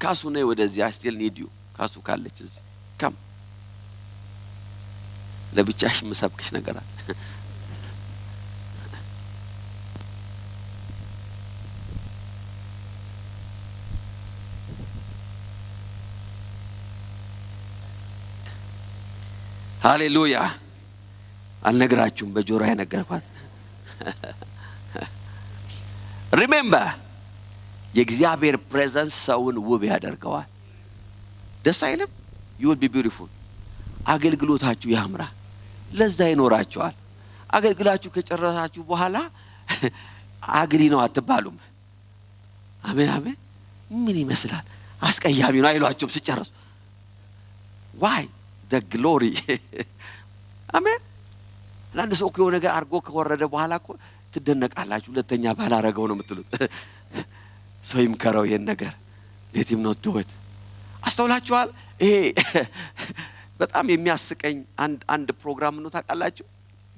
ካሱ ነው ወደዚህ I still need you ካሱ ካለች እዚህ come ለብቻሽ መሰብክሽ ነገር አለ ሃሌሉያ አልነግራችሁም በጆሮዬ ነገርኳት remember የእግዚአብሔር ፕሬዘንስ ሰውን ውብ ያደርገዋል ደስ አይልም you will be beautiful አገልግሎታችሁ ያምራል ለዛ ይኖራችኋል አገልግላችሁ ከጨረሳችሁ በኋላ አግሊ ነው አትባሉም አሜን አሜን ምን ይመስላል አስቀያሚ ነው አይሏችሁም ሲጨርሱ why the glory አሜን ለአንድ ሰው እኮ ነገር አርጎ ከወረደ በኋላ እኮ ትደነቃላችሁ ሁለተኛ ባላረገው ነው የምትሉት ሰው ይምከረው ይሄን ነገር let him not do it አስተውላችኋል ይሄ በጣም የሚያስቀኝ አንድ ፕሮግራም ነው ታውቃላችሁ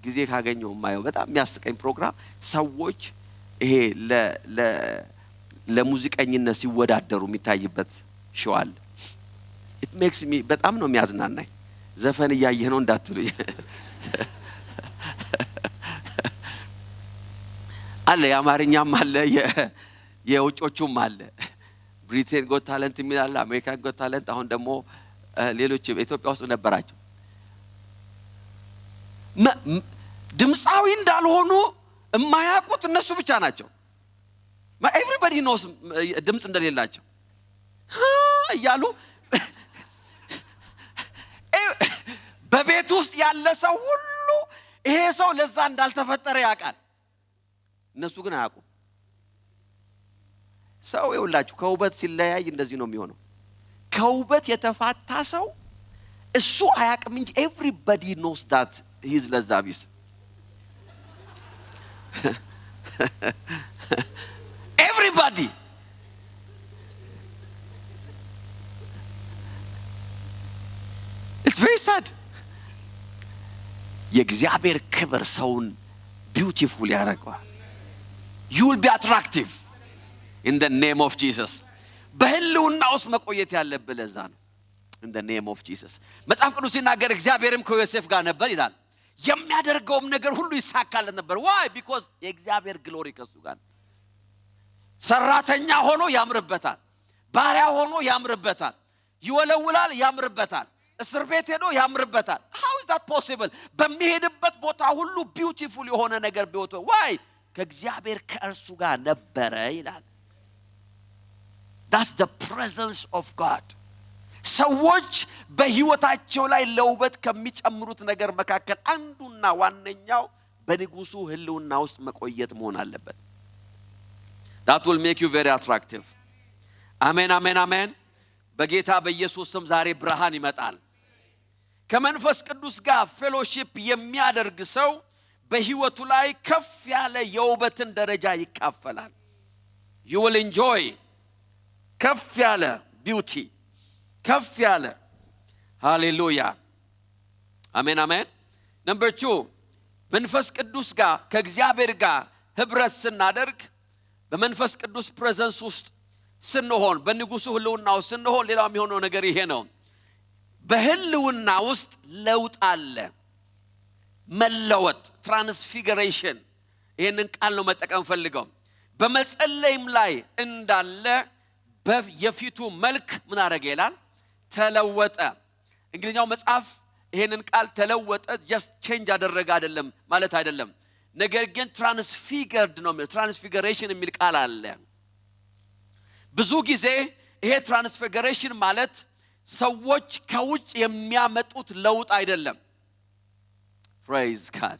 ጊዜ ካገኘው ማየው በጣም የሚያስቀኝ ፕሮግራም ሰዎች ይሄ ለሙዚቀኝነት ሲወዳደሩ የሚታይበት ሾው አለ it makes me በጣም ነው የሚያዝናናኝ ዘፈን ያየህ ነው እንዳትሉኝ አለ የአማርኛም አለ የውጮቹም አለ ብሪቴን ጎት ታለንት የሚላል አሜሪካን ጎት ታለንት አሁን ደግሞ ሌሎች ኢትዮጵያ ውስጥ ነበራቸው ድምጻዊ እንዳልሆኑ የማያውቁት እነሱ ብቻ ናቸው everybody knows ድምጽ እንደሌላቸው እያሉ በቤት ውስጥ ያለ ሰው ሁሉ ይሄ ሰው ለዛ እንዳልተፈጠረ ያውቃል እነሱ ግን አያውቁም ሰው ይውላችሁ ከውበት ሲለያይ እንደዚህ ነው የሚሆነው ከውበት የተፋታ ሰው እሱ አያውቅም እንጂ everybody knows that he is ለዛቢስ everybody it's very sad የእግዚአብሔር ክብር ሰውን beautiful ያደርገዋል you will be attractive in the name of Jesus በህልውና ውስጥ መቆየት ያለበት ለዛ ነው in the name of Jesus መጽሐፍ ቅዱስ ሲናገር እግዚአብሔርም ከዮሴፍ ጋር ነበር ይላል የሚያደርገውም ነገር ሁሉ ይሳካለት ነበር why because የእግዚአብሔር ግሎሪ ከሱ ጋር ሰራተኛ ሆኖ ያምርበታል ባሪያ ሆኖ ያምርበታል ይወለውላል ያምርበታል እስር ቤት ሄዶ ያምርበታል how is that possible በሚሄድበት ቦታ ሁሉ beautiful የሆነ ነገር ቢወጣ why ከእግዚአብሔር ከእርሱ ጋር ነበረ ይላል that's the presence of God ሰዎች በህይወታቸው ላይ ለውበት ከሚጨምሩት ነገር መካከል አንዱና ዋነኛው በንጉሱ ህልውና ውስጥ መቆየት መሆን አለበት that will make you very attractive አሜን አሜን አሜን በጌታ በኢየሱስ ስም ዛሬ ብርሃን ይመጣል ከመንፈስ ቅዱስ ጋር ፌሎሺፕ የሚያደርግ ሰው በህይወቱ ላይ ከፍ ያለ የውበትን ደረጃ ይካፈላል you will enjoy ከፍ ያለ beauty ከፍ ያለ ሃሌሉያ አሜን አሜን number 2 መንፈስ ቅዱስ ጋር ከእግዚአብሔር ጋር ህብረት ስናደርግ በመንፈስ ቅዱስ ፕሬዘንስ ውስጥ ስንሆን በንጉሱ ህልውና ውስጥ ስንሆን ሌላው የሚሆነው ነገር ይሄ ነው በህልውና ውስጥ ለውጥ አለ መለወጥ ትራንስፊገሬሽን ይሄንን ቃል ነው መጠቀም ፈልገው በመጸለይም ላይ እንዳለ የፊቱ መልክ ምን አረገ ይላል ተለወጠ እንግሊዝኛው መጽሐፍ ይሄንን ቃል ተለወጠ just change አደረገ አይደለም ማለት አይደለም ነገር ግን transfigured ነው የሚል transfiguration የሚል ቃል አለ ብዙ ጊዜ ይሄ transfiguration ማለት ሰዎች ከውጭ የሚያመጡት ለውጥ አይደለም praise God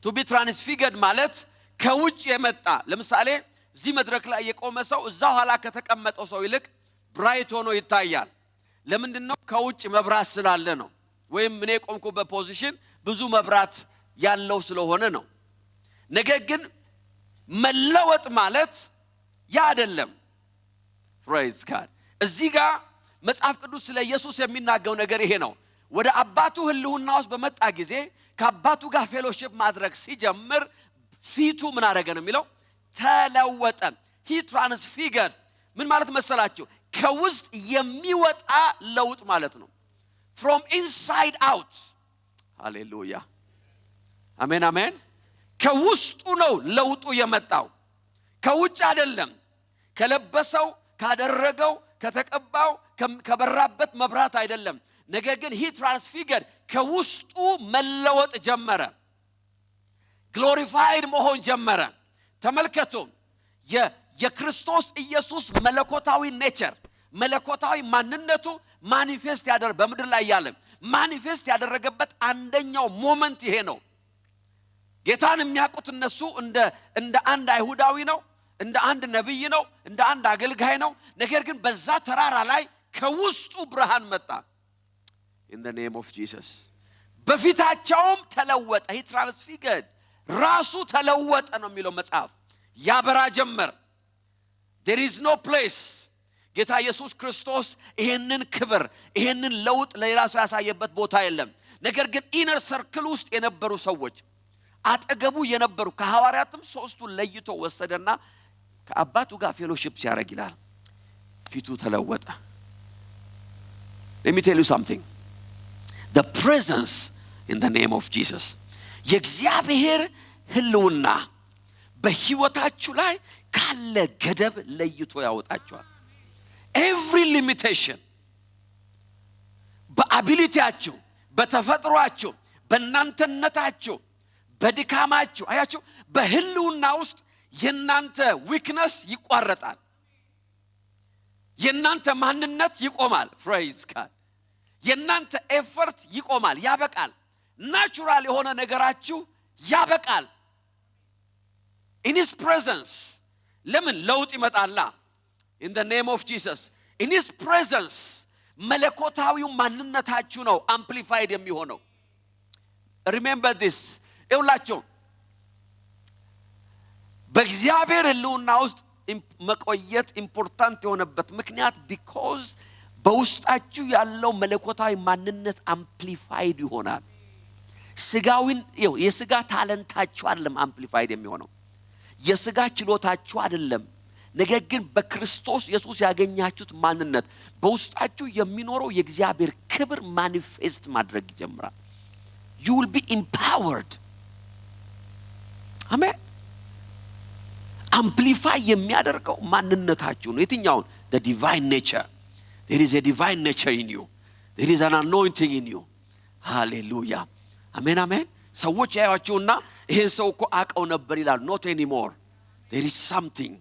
to be transfigured ማለት ከውጭ የመጣ ለምሳሌ እዚህ መድረክ ላይ የቆመ ሰው እዛው ኋላ ከተቀመጠው ሰው ይልቅ ብራይት ሆኖ ይታያል ለምንድነው ከውጭ መብራት ስላለ ነው ወይም እኔ ቆምኩበት ፖዚሽን ብዙ መብራት ያለው ስለሆነ ነው ነገር ግን መለወጥ ማለት ያ አይደለም praise God እዚህ ጋር መጽሐፍ ቅዱስ ስለ ኢየሱስ የሚናገረው ነገር ይሄ ነው ወደ አባቱ ህልውና ውስጥ በመጣ ጊዜ ከአባቱ ጋር ፌሎሺፕ ማድረግ ሲጀምር ፊቱ ምን አደረገ ነው የሚለው ተለወጠ he transfigured ምን ማለት መሰላችሁ ከውስጥ የሚወጣ ለውጥ ማለት ነው from inside out hallelujah አሜን አሜን ከውስጡ ነው ለውጡ የመጣው ከውጭ አይደለም ከለበሰው ካደረገው ከተቀባው ከበራበት መብራት አይደለም ነገር ግን he transfigured ከውስጡ መለወጥ ጀመረ glorified መሆን ጀመረ ተመልከቱ የክርስቶስ ኢየሱስ መለኮታዊ ኔቸር መለኮታዊ ማንነቱ ማኒፌስት ያደረገ በመድር ላይ ያለ ማኒፌስት ያደረገበት አንደኛው ሞመንት ይሄ ነው ጌታን የሚያውቁት እነሱ እንደ አንድ አይሁዳዊ ነው እንደ አንድ ነብይ ነው እንደ አንድ አገልጋይ ነው ነገር ግን በዛ ተራራ ላይ ከውስጡ ብርሃን መጣ in the name of Jesus በፊታቸውም ተለወጠ he transfigured ራሱ ተለወጠ ነው የሚለው መጽሐፍ ያበራ ጀመር there is no place ጌታ ኢየሱስ ክርስቶስ ይሄንን ክብር ይሄንን ለውጥ ለሌላ ሰው ያሳየበት ቦታ የለም ነገር ግን ኢነር ሰርክል ውስጥ የነበሩ ሰዎች አጠገቡ የነበሩ ከሐዋርያትም ሶስቱን ለይቶ ወሰደና ከአባቱ ጋር ፌሎሺፕ ሲያደርግ ይላል ፊቱ ተለወጠ let me tell you something the presence in the name of Jesus የእግዚአብሔር ህልውና በህይወታችሁ ላይ ካለ ገደብ ለይቶ ያወጣችኋል every limitation በአቢሊቲያችሁ በተፈጥሯችሁ በእናንተነታችሁ በድካማችሁ አያችሁ በህልውና ውስጥ የናንተ weakness ይቋረጣል የናንተ ማንነት ይቆማል praise God የናንተ effort ይቆማል ያበቃል ናቹራል የሆነ ነገራችሁ ያበቃል in his presence ለምን ለውጥ ይመጣላ in the name of Jesus in his presence መለኮታዊው ማንነታችሁ ነው amplified የሚሆነው remember this ይውላችሁ በእግዚአብሔር ህልውና ውስጥ መቆየት ኢምፖርታንት የሆነበት ምክንያት because በውስጣችሁ ያለው መለኮታዊ ማንነት amplified ይሆናል ስጋዊን የስጋ ታለንታችሁ አይደለም amplified የሚሆነው የስጋ ችሎታችሁ አይደለም ነገር ግን በክርስቶስ ኢየሱስ ያገኛችሁት ማንነት በውስጣችሁ የሚኖረው የእግዚአብሔር ክብር ማኒፌስት ማድረግ ይጀምራል you will be empowered አሜን amplify የሚያደርገው ማንነታችሁ ነው የትኛው the divine nature there is a divine nature in you there is an anointing in you hallelujah አሜን አሜን ሰዎች ያያችሁና ይሄን ሰው እኮ አቀው ነበር ይላል not anymore there is something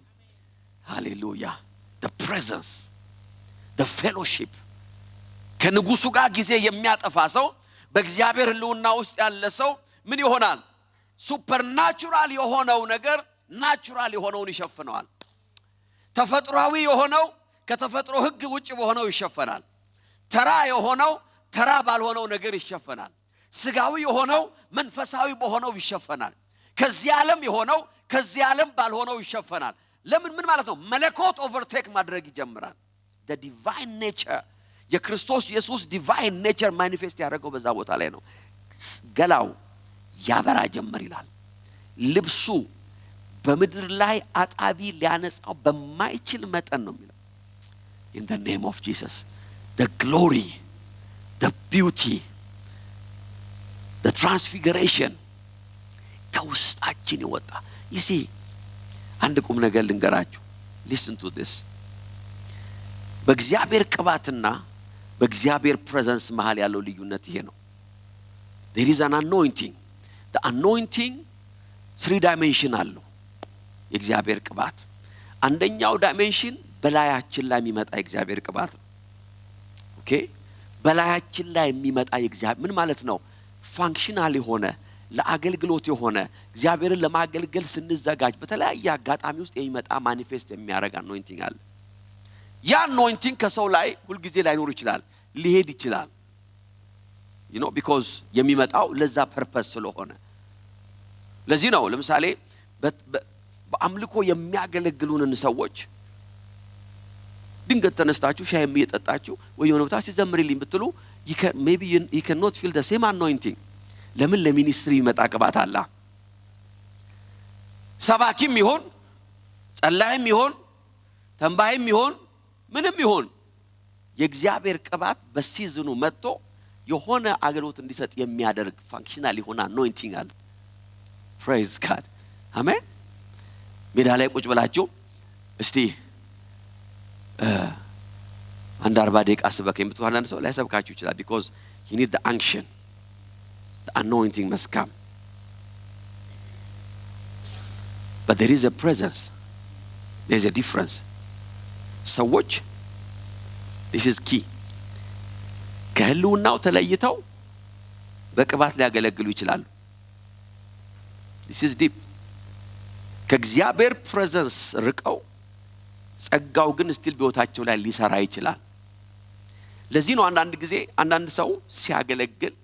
hallelujah the presence the fellowship ከንጉሱ ጋር ጊዜ የሚያጠፋ ሰው በእግዚአብሔር ህልውና ውስጥ ያለ ሰው ምን ይሆናል ሱፐርናቹራል የሆነው ነገር ናቹራል የሆነውን ይሸፍነዋል ተፈጥሯዊ የሆነው ከተፈጥሮ ህግ ውጪ በሆነው ይሸፈናል ተራ የሆነው ተራ ባልሆነው ነገር ይሸፈናል ስጋዊ የሆነው መንፈሳዊ በሆነው ይሸፈናል ከዚህ ዓለም የሆነው ከዚህ ዓለም ባልሆነው ይሸፈናል ለምን ምን ማለት ነው መለኮት ኦቨርቴክ ማድረግ ይጀምራል the divine nature የክርስቶስ ኢየሱስ divine nature manifest ያደረገው በዛ ቦታ ላይ ነው ገላው ያበራ ጀመር ይላል ልብሱ በመድር ላይ አጣቢ ሊያነጻው በማይችል መጠን ነው የሚለው in the name of Jesus the glory the beauty the transfiguration ከውስጣችን ይወጣ you see አንድ ቁም ነገር ልንገራችሁ listen to this በእግዚአብሔር ቅባትና በእግዚአብሔር presence መሃል ያለው ልዩነት ይሄ ነው there is an anointing. The anointing 3 dimension አለው የእግዚአብሔር ቅባት አንደኛው ዳይሜንሽን በላያችን ላይ የሚመጣ የእግዚአብሔር ቅባት ነው ኦኬ በላያችን ላይ የሚመጣ የእግዚአብሔር ምን ማለት ነው ፋንክሽናል የሆነ ለአገልግሎት የሆነ እግዚአብሔርን ለማገልገል ስንዘጋጅ በተለያየ አጋጣሚ ውስጥ የሚመጣ ማኒፌስት የሚያደርግ anointing አለ ያ anointing ከሰው ላይ ሁሉ ጊዜ ላይኖር ይችላል ሊሄድ ይችላል you know because የሚመጣው ለዛ ፐርፐስ ስለሆነ ለዚህ ነው ለምሳሌ በአምልኮ የሚያገለግሉንን ሰዎች ድንገት ተነስታችሁ ሻይም እየጠጣችሁ ወይ የሆነ ቦታ ሲዘምርልኝ ብትሉ maybe you cannot feel the same anointing ለምን ለሚኒስትሪ ይመጣ ቅባት አለ ሰባኪም ይሆን ጸላይም ይሆን ተንባይም ይሆን ምንም ይሆን የእግዚአብሔር ቅባት በሲዝኑ መጥቶ የሆነ አገልግሎት እንዲሰጥ የሚያደርግ ፋንክሽናል የሆነ anointing አለ praise God አሜን ሜዳ ላይ ቁጭ ብላችሁ እስቲ አንድ 40 ደቂቃ ስበከኝ ብትሉ አንድ ሰው ላይ ሰብካችሁ ይችላል because you need the unction the anointing must come but there is a presence there is a difference ሰዎች this is key ከህልውናው ተለይተው በቅባት ሊያገለግሉ ይችላሉ this is deep ከእግዚአብሔር ፕሬዘንስ ርቀው ጸጋው ግን ስቲል በህይወታቸው ላይ ሊሰራ ይችላል ለዚህ ነው አንዳንድ ጊዜ አንዳንድ ሰው ሲያገለግል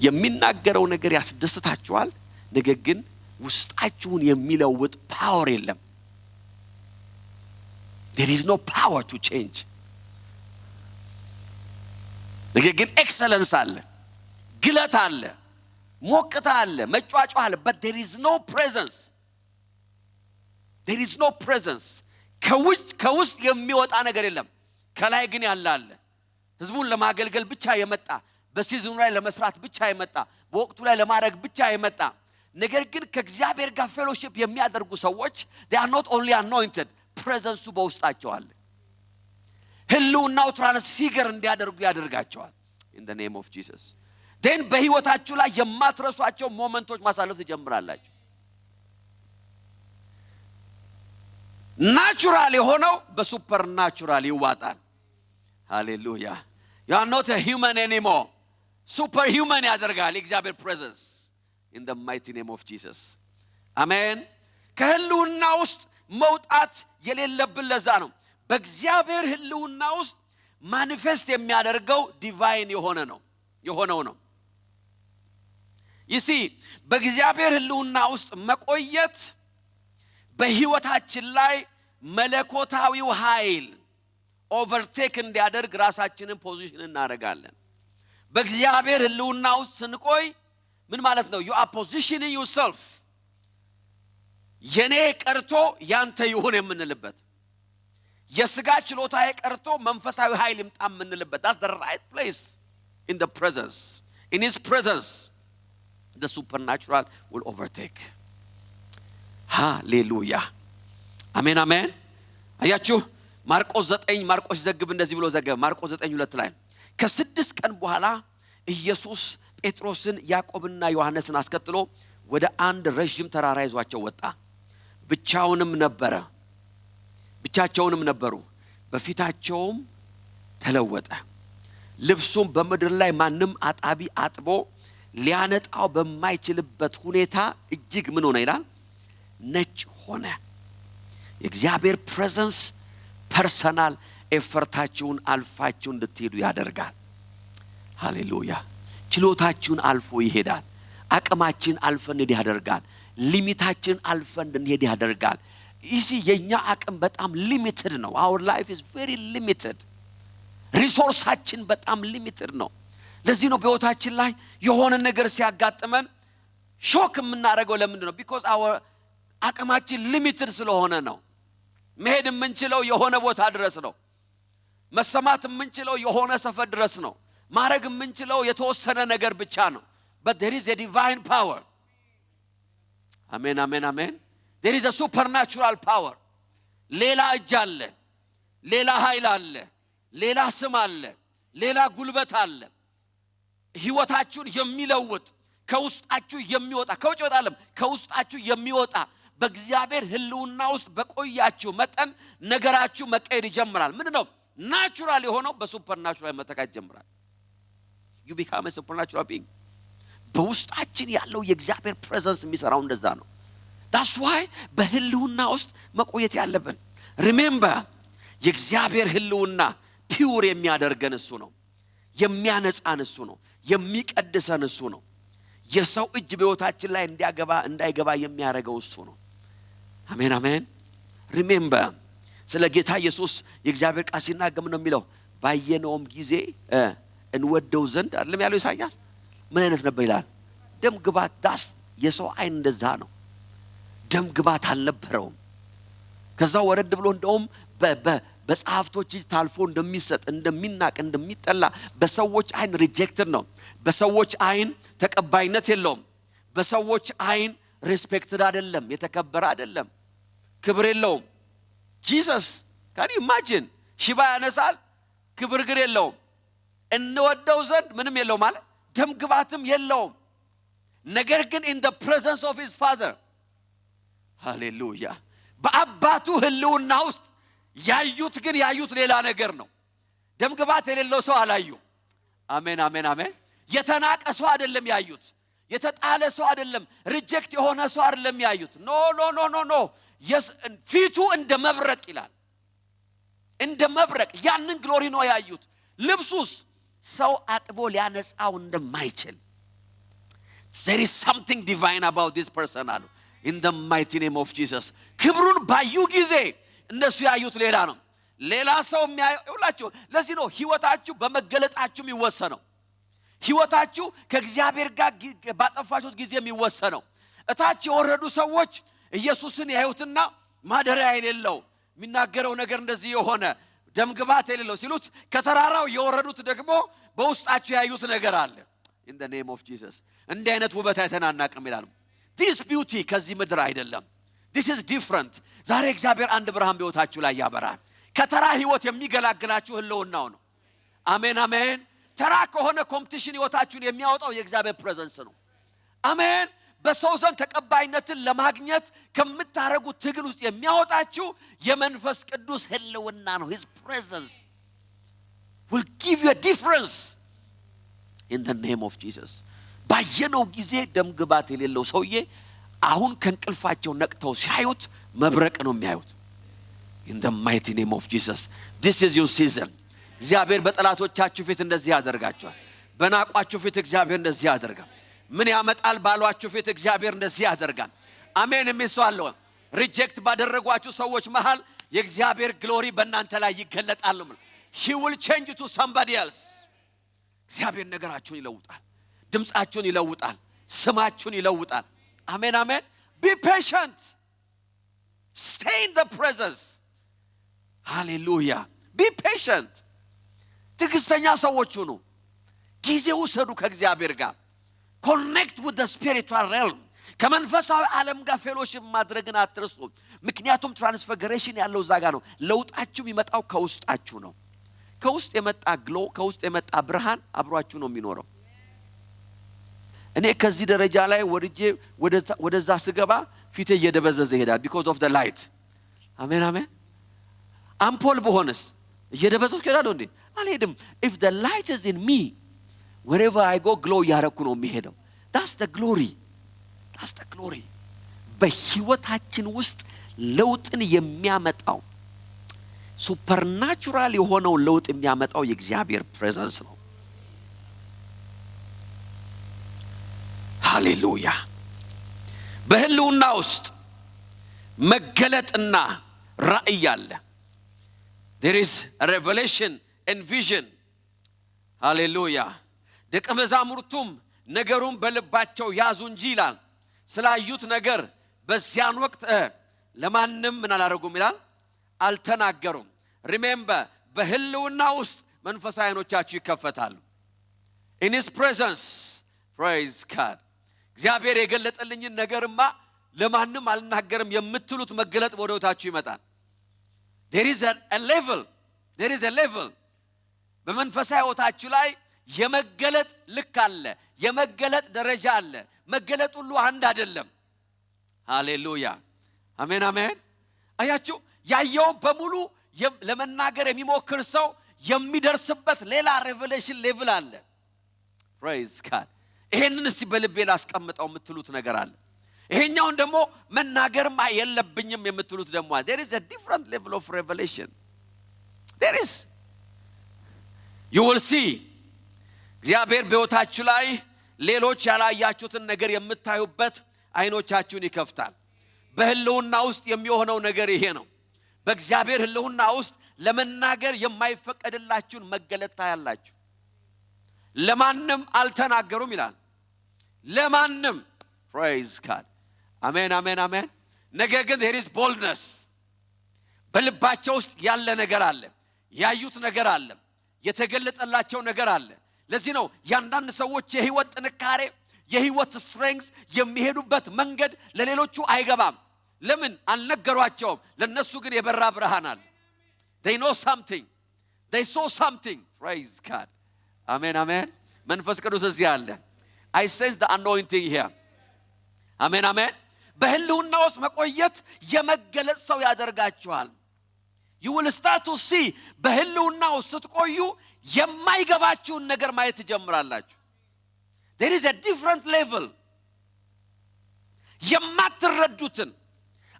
የሚናገረው ነገር ያስደስታቸዋል ነገር ግን ውስጣችሁን የሚለውጥ ፓወር የለም there is no power to change ነገር ግን ኤክሰለንስ አለ ግለት አለ ሞቅታ አለ መጫጫው አለ but there is no presence there is no presence ከውስጥ የሚወጣ ነገር የለም ከላይ ግን ያለ አለ ህዝቡን ለማገልገል ብቻ የመጣ በሲዝኑ ላይ ለመስራት ብቻ የመጣ በወቅቱ ላይ ለማድረግ ብቻ የመጣ ነገር ግን ከእግዚአብሔር ጋር ፌሎሺፕ የሚያደርጉ ሰዎች they are not only anointed presence በውስጣቸው አለ ህልውናው ትራንስፊገር እንዲያደርጉ ያደርጋቸዋል in the name of Jesus then በህይወታችሁ ላይ የማትረሷቸው ሞመንቶች ማሳለፍ ትጀምራላችሁ ናቹራል የሆነው በሱፐርናቹራል ይዋጣል ሃሌሉያ you are not a human anymore superhuman ያደርጋል የእግዚአብሔር presence in the mighty name of Jesus amen ከህልውና ውስጥ መውጣት የሌለብን ለዛ ነው በእግዚአብሔር ህልውና ውስጥ ማኒፌስት የሚያደርገው ዲቫይን የሆነው ነው you see በእግዚአብሔር ህልውና ውስጥ መቆየት በህይወታችን ላይ መለኮታዊው ኃይል ኦቨርቴክ እንዲያደርግ ራሳችንን ፖዚሽን እናደርጋለን በእግዚአብሔር ህልውና ውስጥ ስንቆይ ምን ማለት ነው you are positioning yourself የኔ ቀርቶ ያንተ ይሁን የምንልበት የሥጋ ችሎታዬ ቀርቶ መንፈሳዊ ኃይል ይምጣ የምንልበት that's the right place in the presence in his presence the supernatural will overtake ሃሌሉያ አሜን አሜን አያችሁ ማርቆስ 9 ዘግብ እንደዚህ ብሎ ዘገበ ማርቆስ 9:2 ላይ ከ6 ቀን በኋላ ኢየሱስ ጴጥሮስን ያዕቆብና ዮሐንስን አስከትሎ ወደ አንድ ረጅም ተራራ ይዟቸው ወጣ ብቻቸውንም ነበሩ በፊታቸውም ተለወጠ ልብሱም በመድር ላይ ማንም አጣቢ አጥቦ ሊያነጣው በማይችልበት ሁኔታ እጅግ ምን ሆነ ይላል ነጭ ሆነ የእግዚአብሔር ፕሬዘንስ ፐርሰናል ኤፈርታችሁን አልፋችሁ እንድትሄዱ ያደርጋል ሃሌሉያ ችሎታችሁን አልፎ ይሄዳል አቅማችን አልፈን እንሄድ ያደርጋል ሊሚታችን አልፈን እንሄድ ያደርጋል ይሲ የኛ አቅም በጣም ሊሚትድ ነው our life is very limited ሪሶርሳችን በጣም ሊሚትድ ነው ለዚህ ነው በህይወታችን ላይ የሆነ ነገር ሲያጋጥመን ሾክ የምናደርገው ለምንድን ነው because our አቅማችን ሊሚትድ ስለሆነ ነው መሄድ የምንችለው የሆነ ቦታ ድረስ ነው መሰማት የምንችለው የሆነ ሰፈር ድረስ ነው ማድረግ የምንችለው የተወሰነ ነገር ብቻ ነው but there is a divine power amen amen amen there is a supernatural power ሌላ እጅ አለ ሌላ ኃይል አለ ሌላ ስም አለ ሌላ ጉልበት አለ ህይወታችሁን የሚለውጥ ከውስጣችሁ የሚወጣ ከውጭ ወጣለም ከውስጣችሁ የሚወጣ በእግዚአብሔር ህልውና ውስጥ በቆያችሁ መጠን ነገራችሁ መቀየር ይጀምራል ምንድነው ናቹራል የሆነው በሱፐርናቹራል መተካት ይጀምራል you become a supernatural being በውስጣችን ያለው የእግዚአብሔር ፕሬዘንስ የሚሰራው እንደዛ ነው that's why በህልውና ውስጥ መቆየት ያለብን remember የእግዚአብሔር ህልውና ፒውር የሚያደርገን እሱ ነው የሚያነጻን እሱ ነው የሚቀድሰን እሱ ነው የሰው እጅ በህይወታችን ላይ እንዳይገባ የሚያረጋው እሱ ነው አሜን አሜን remember ስለ ጌታ ኢየሱስ የእግዚአብሔር ቃል ሲናገር ነው የሚለው ባየነውም ጊዜ እንወደው ዘንድ አይደለም ያለው ኢሳይያስ ምን አይነት ነበር ይላል ደም ግባት ዳስ የሰው አይን እንደዛ ነው ደም ግባት አልነበረውም ከዛ ወረድ ብሎ እንደውም በጸሐፍቶች ታልፎ እንደሚሰጥ እንደሚናቅ እንደሚጠላ በሰዎች አይን ሪጀክትድ ነው በሰዎች አይን ተቀባይነት የለውም በሰዎች አይን ሪስፔክትድ አይደለም የተከበረ አይደለም ክብር የለውም Jesus can you imagine ሽባ ያነሳል ክብር ግን የለውም እንወደው ዘንድ ምንም የለውም ማለት ደም ግባትም የለውም ነገር ግን in the presence of his father hallelujah በአባቱ ህልውና ውስጥ ያዩት ሌላ ነገር ነው ደም ግባት የሌለው ሰው አላዩ አሜን አሜን አሜን የተናቀ ሰው አይደለም ያዩት የተጣለ ሰው አይደለም ሪጀክት የሆነ ሰው አይደለም ያዩት ኖ ፊቱ እንደ መብረቅ ይላል እንደ መብረቅ ያንን ግሎሪ ነው ያዩት ልብሱስ ሰው አጥቦ ሊያነጻው እንደማይችል there is something divine about this person አሉ in the mighty name of Jesus ክብሩን ባዩ ጊዜ እነሱ ያዩት ሌላ ነው ሌላ ሰው የሚያዩላችሁ ለዚህ ነው ህይወታችሁ በመገለጣችሁ የሚወሰነው ህይወታችሁ ከእግዚአብሔር ጋር ባጠፋችሁት ጊዜ የሚወሰነው እታች የወረዱ ሰዎች ኢየሱስን ያዩትና ማደሪያ የሌለው የሚናገረው ነገር እንደዚህ የሆነ ደም ግባት የሌለው ሲሉት ከተራራው የወረዱት ደግሞ በውስጣቸው ያዩት ነገር አለ in the name of Jesus እንደ አይነት ውበት አይተናናቅም ይላል this beauty ከዚህ ምድር አይደለም this is different ዛሬ እግዚአብሔር አንድ ብርሃን በህይወታችሁ ላይ ያበራል ከተራ ህይወት የሚገላግላችሁ ህልውናው ነው አሜን አሜን ተራ ከሆነ ኮምፒቲሽን ህይወታችሁን የሚያወጣው የእግዚአብሔር ፕሬዘንስ ነው አሜን በሰው ዘንድ ተቀባይነትን ለማግኘት ከምታረጉት ትግል ውስጥ የሚያወጣችሁ የመንፈስ ቅዱስ ህልውና ነው his presence will give you a difference in the name of Jesus ባየነው ጊዜ ደም ግባት የሌለው ሰውዬ አሁን ከንቅልፋቸው ነቅተው ሲያዩት መብረቅ ነው የሚያዩት in the mighty name of Jesus this is your season እግዚአብሔር በጠላቶቻችሁ ፊት እንደዚህ ያደርጋቸዋል በናቋችሁ ፊት እግዚአብሔር እንደዚህ ያደርጋል ምን ያመጣል ባሏችሁ ፊት እግዚአብሔር እንደዚህ ያደርጋል አሜን የሚስዋለው ሪጀክት ባደረጓችሁ ሰዎች መሃል የእግዚአብሔር ግሎሪ በእናንተ ላይ ይገለጣል he will change you to somebody else እግዚአብሔር ነገራችሁን ይለውጣል ድምጻችሁን ይለውጣል ስማችሁን ይለውጣል አሜን አሜን be patient stay in the presence hallelujah be patient ትዕግስተኛ ሰዎች ሁኑ ጊዜው ሰዱ ከእግዚአብሔር ጋር connect with the spiritual realm ከመንፈሳዊ ዓለም ጋር ፌሎሺፕ ማድረግን አትርሱ ምክንያቱም ትራንስፊግሬሽን ያለው ዛጋ ነው ለውጣችሁ የሚመጣው ከውስጣችሁ ነው ከውስጥ የመጣ ግሎ ከውስጥ የመጣ ብርሃን አብሯችሁ ነው የሚኖረው እኔ ከዚህ ደረጃ ላይ ወርጄ ወደዛ ስገባ ፊቴ እየደበዘዘ ይሄዳል because of the light አሜን አሜን አምፖል በሆነስ እየደበዘዘ ይሄዳል እንዴ አልሄድም if the light is in me wherever I go glow ያረኩ ነው የሚሄደው that's the glory በህይወታችን ውስጥ ለውጥን የሚያመጣው ሱፐርናቹራል የሆነው ለውጥ የሚያመጣው የእግዚአብሔር ፕሬዘንስ ነው ሃሌሉያ በህልውና ውስጥ መገለጥና ራእይ አለ there is a revelation and vision hallelujah ደቀ መዛሙርቱም ነገሩን በልባቸው ያዙ እንጂ ይላል ስላዩት ነገር በዚያን ወቅት ለማንም ምን አላረጉም ይላል አልተናገሩም remember በህልውና ውስጥ መንፈሳዊ ዓይኖቻችሁ ይከፈታሉ in his presence praise God እግዚአብሔር የገለጠልኝ ነገርማ ለማንም አልናገርም የምትሉት መገለጥ ወደውታችሁ ይመጣል there is a level በመንፈሳዊ ሕይወታችሁ ላይ የመገለጥ ልክ አለ፣ የመገለጥ ደረጃ አለ። መገለጥ ሁሉ አንድ አይደለም። ሃሌሉያ አሜን አሜን። አያችሁ ያየው በሙሉ ለመናገር የሚሞክር ሰው የሚደርስበት ሌላ ሬቨሌሽን ሌቭል አለ። ፕሬዝ ጋድ። ይሄንን እስቲ በልቤ ላስቀምጠው የምትሉት ነገር አለ። ይሄኛውን ደግሞ መናገርም የለብኝም የምትሉት ደግሞ አለ። there is a different level of revelation. there is you will see እግዚአብሔር በሕይወታችሁ ላይ ሌሎች ያላያችሁትን ነገር የምታዩበት አይኖቻችሁን ይከፍታል። በህልውና ውስጥ የሚሆነው ነገር ይሄ ነው። በእግዚአብሔር ህልውና ውስጥ ለመናገር የማይፈቀድላችሁን መገለጥ ታያላችሁ። ለማንም አልተናገሩም ይላል። ለማንም praise God አሜን አሜን አሜን። ነገር ግን there is boldness በልባቸው ውስጥ ያለ ነገር አለ፣ ያዩት ነገር አለ፣ የተገለጠላቸው ነገር አለ። ለዚህ ነው ያንዳንድ ሰዎች የህይወት ጥንካሬ የህይወት strength የሚሄዱበት መንገድ ለሌሎቹ አይገባም። ለምን አልነገሯቸውም? ለነሱ ግን የበራ ብርሃን አለ። they know something, they saw something. praise God አሜን አሜን። መንፈስ ቅዱስ እዚህ አለ። I sense the anointing here. አሜን አሜን። በህልውና ውስጥ መቆየት የመገለጥ ሰው ያደርጋችኋል። you will start to see በህልውና ውስጥ ስትቆዩ የማይገባችሁን ነገር ማየት ትጀምራላችሁ። there is a different level የማትረዱትን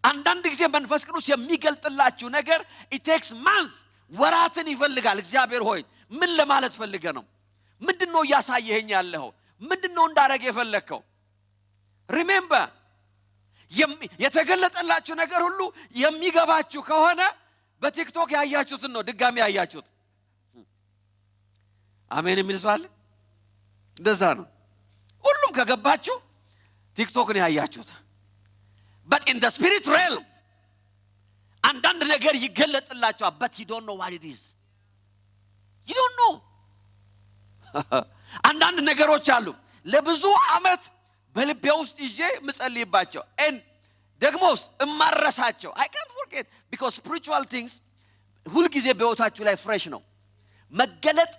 አንዳንድ ጊዜ መንፈስ ቅዱስ የሚገልጥላችሁ ነገር it takes months ወራትን ይፈልጋል። እግዚአብሔር ሆይ ምን ለማለት ፈልገህ ነው? ምንድነው ያሳየኸኝ ያለኸው? ምንድነው እንዳረገ የፈለከው? remember የተገለጠላችሁ ነገር ሁሉ የሚገባችሁ ከሆነ በቲክቶክ ያያችሁትን ነው ድጋሚ ያያችሁት። አሜን የሚል ሰው አለ? እንደዛ ነው። ሁሉም ከገባችሁ ቲክቶክን ያያችሁት። but in the spirit realm አንዳንድ ነገር ይገለጥላችኋል but you don't know what it is. you don't know. አንዳንድ ነገሮች አሉ ለብዙ አመት በልቤ ውስጥ ይዤ ምጸልይባቸው and ደግሞስ እማረሳቸው I can't forget because spiritual things ሁሉ ጊዜ በሕይወታችሁ ላይ ፍሬሽ ነው። መገለጥ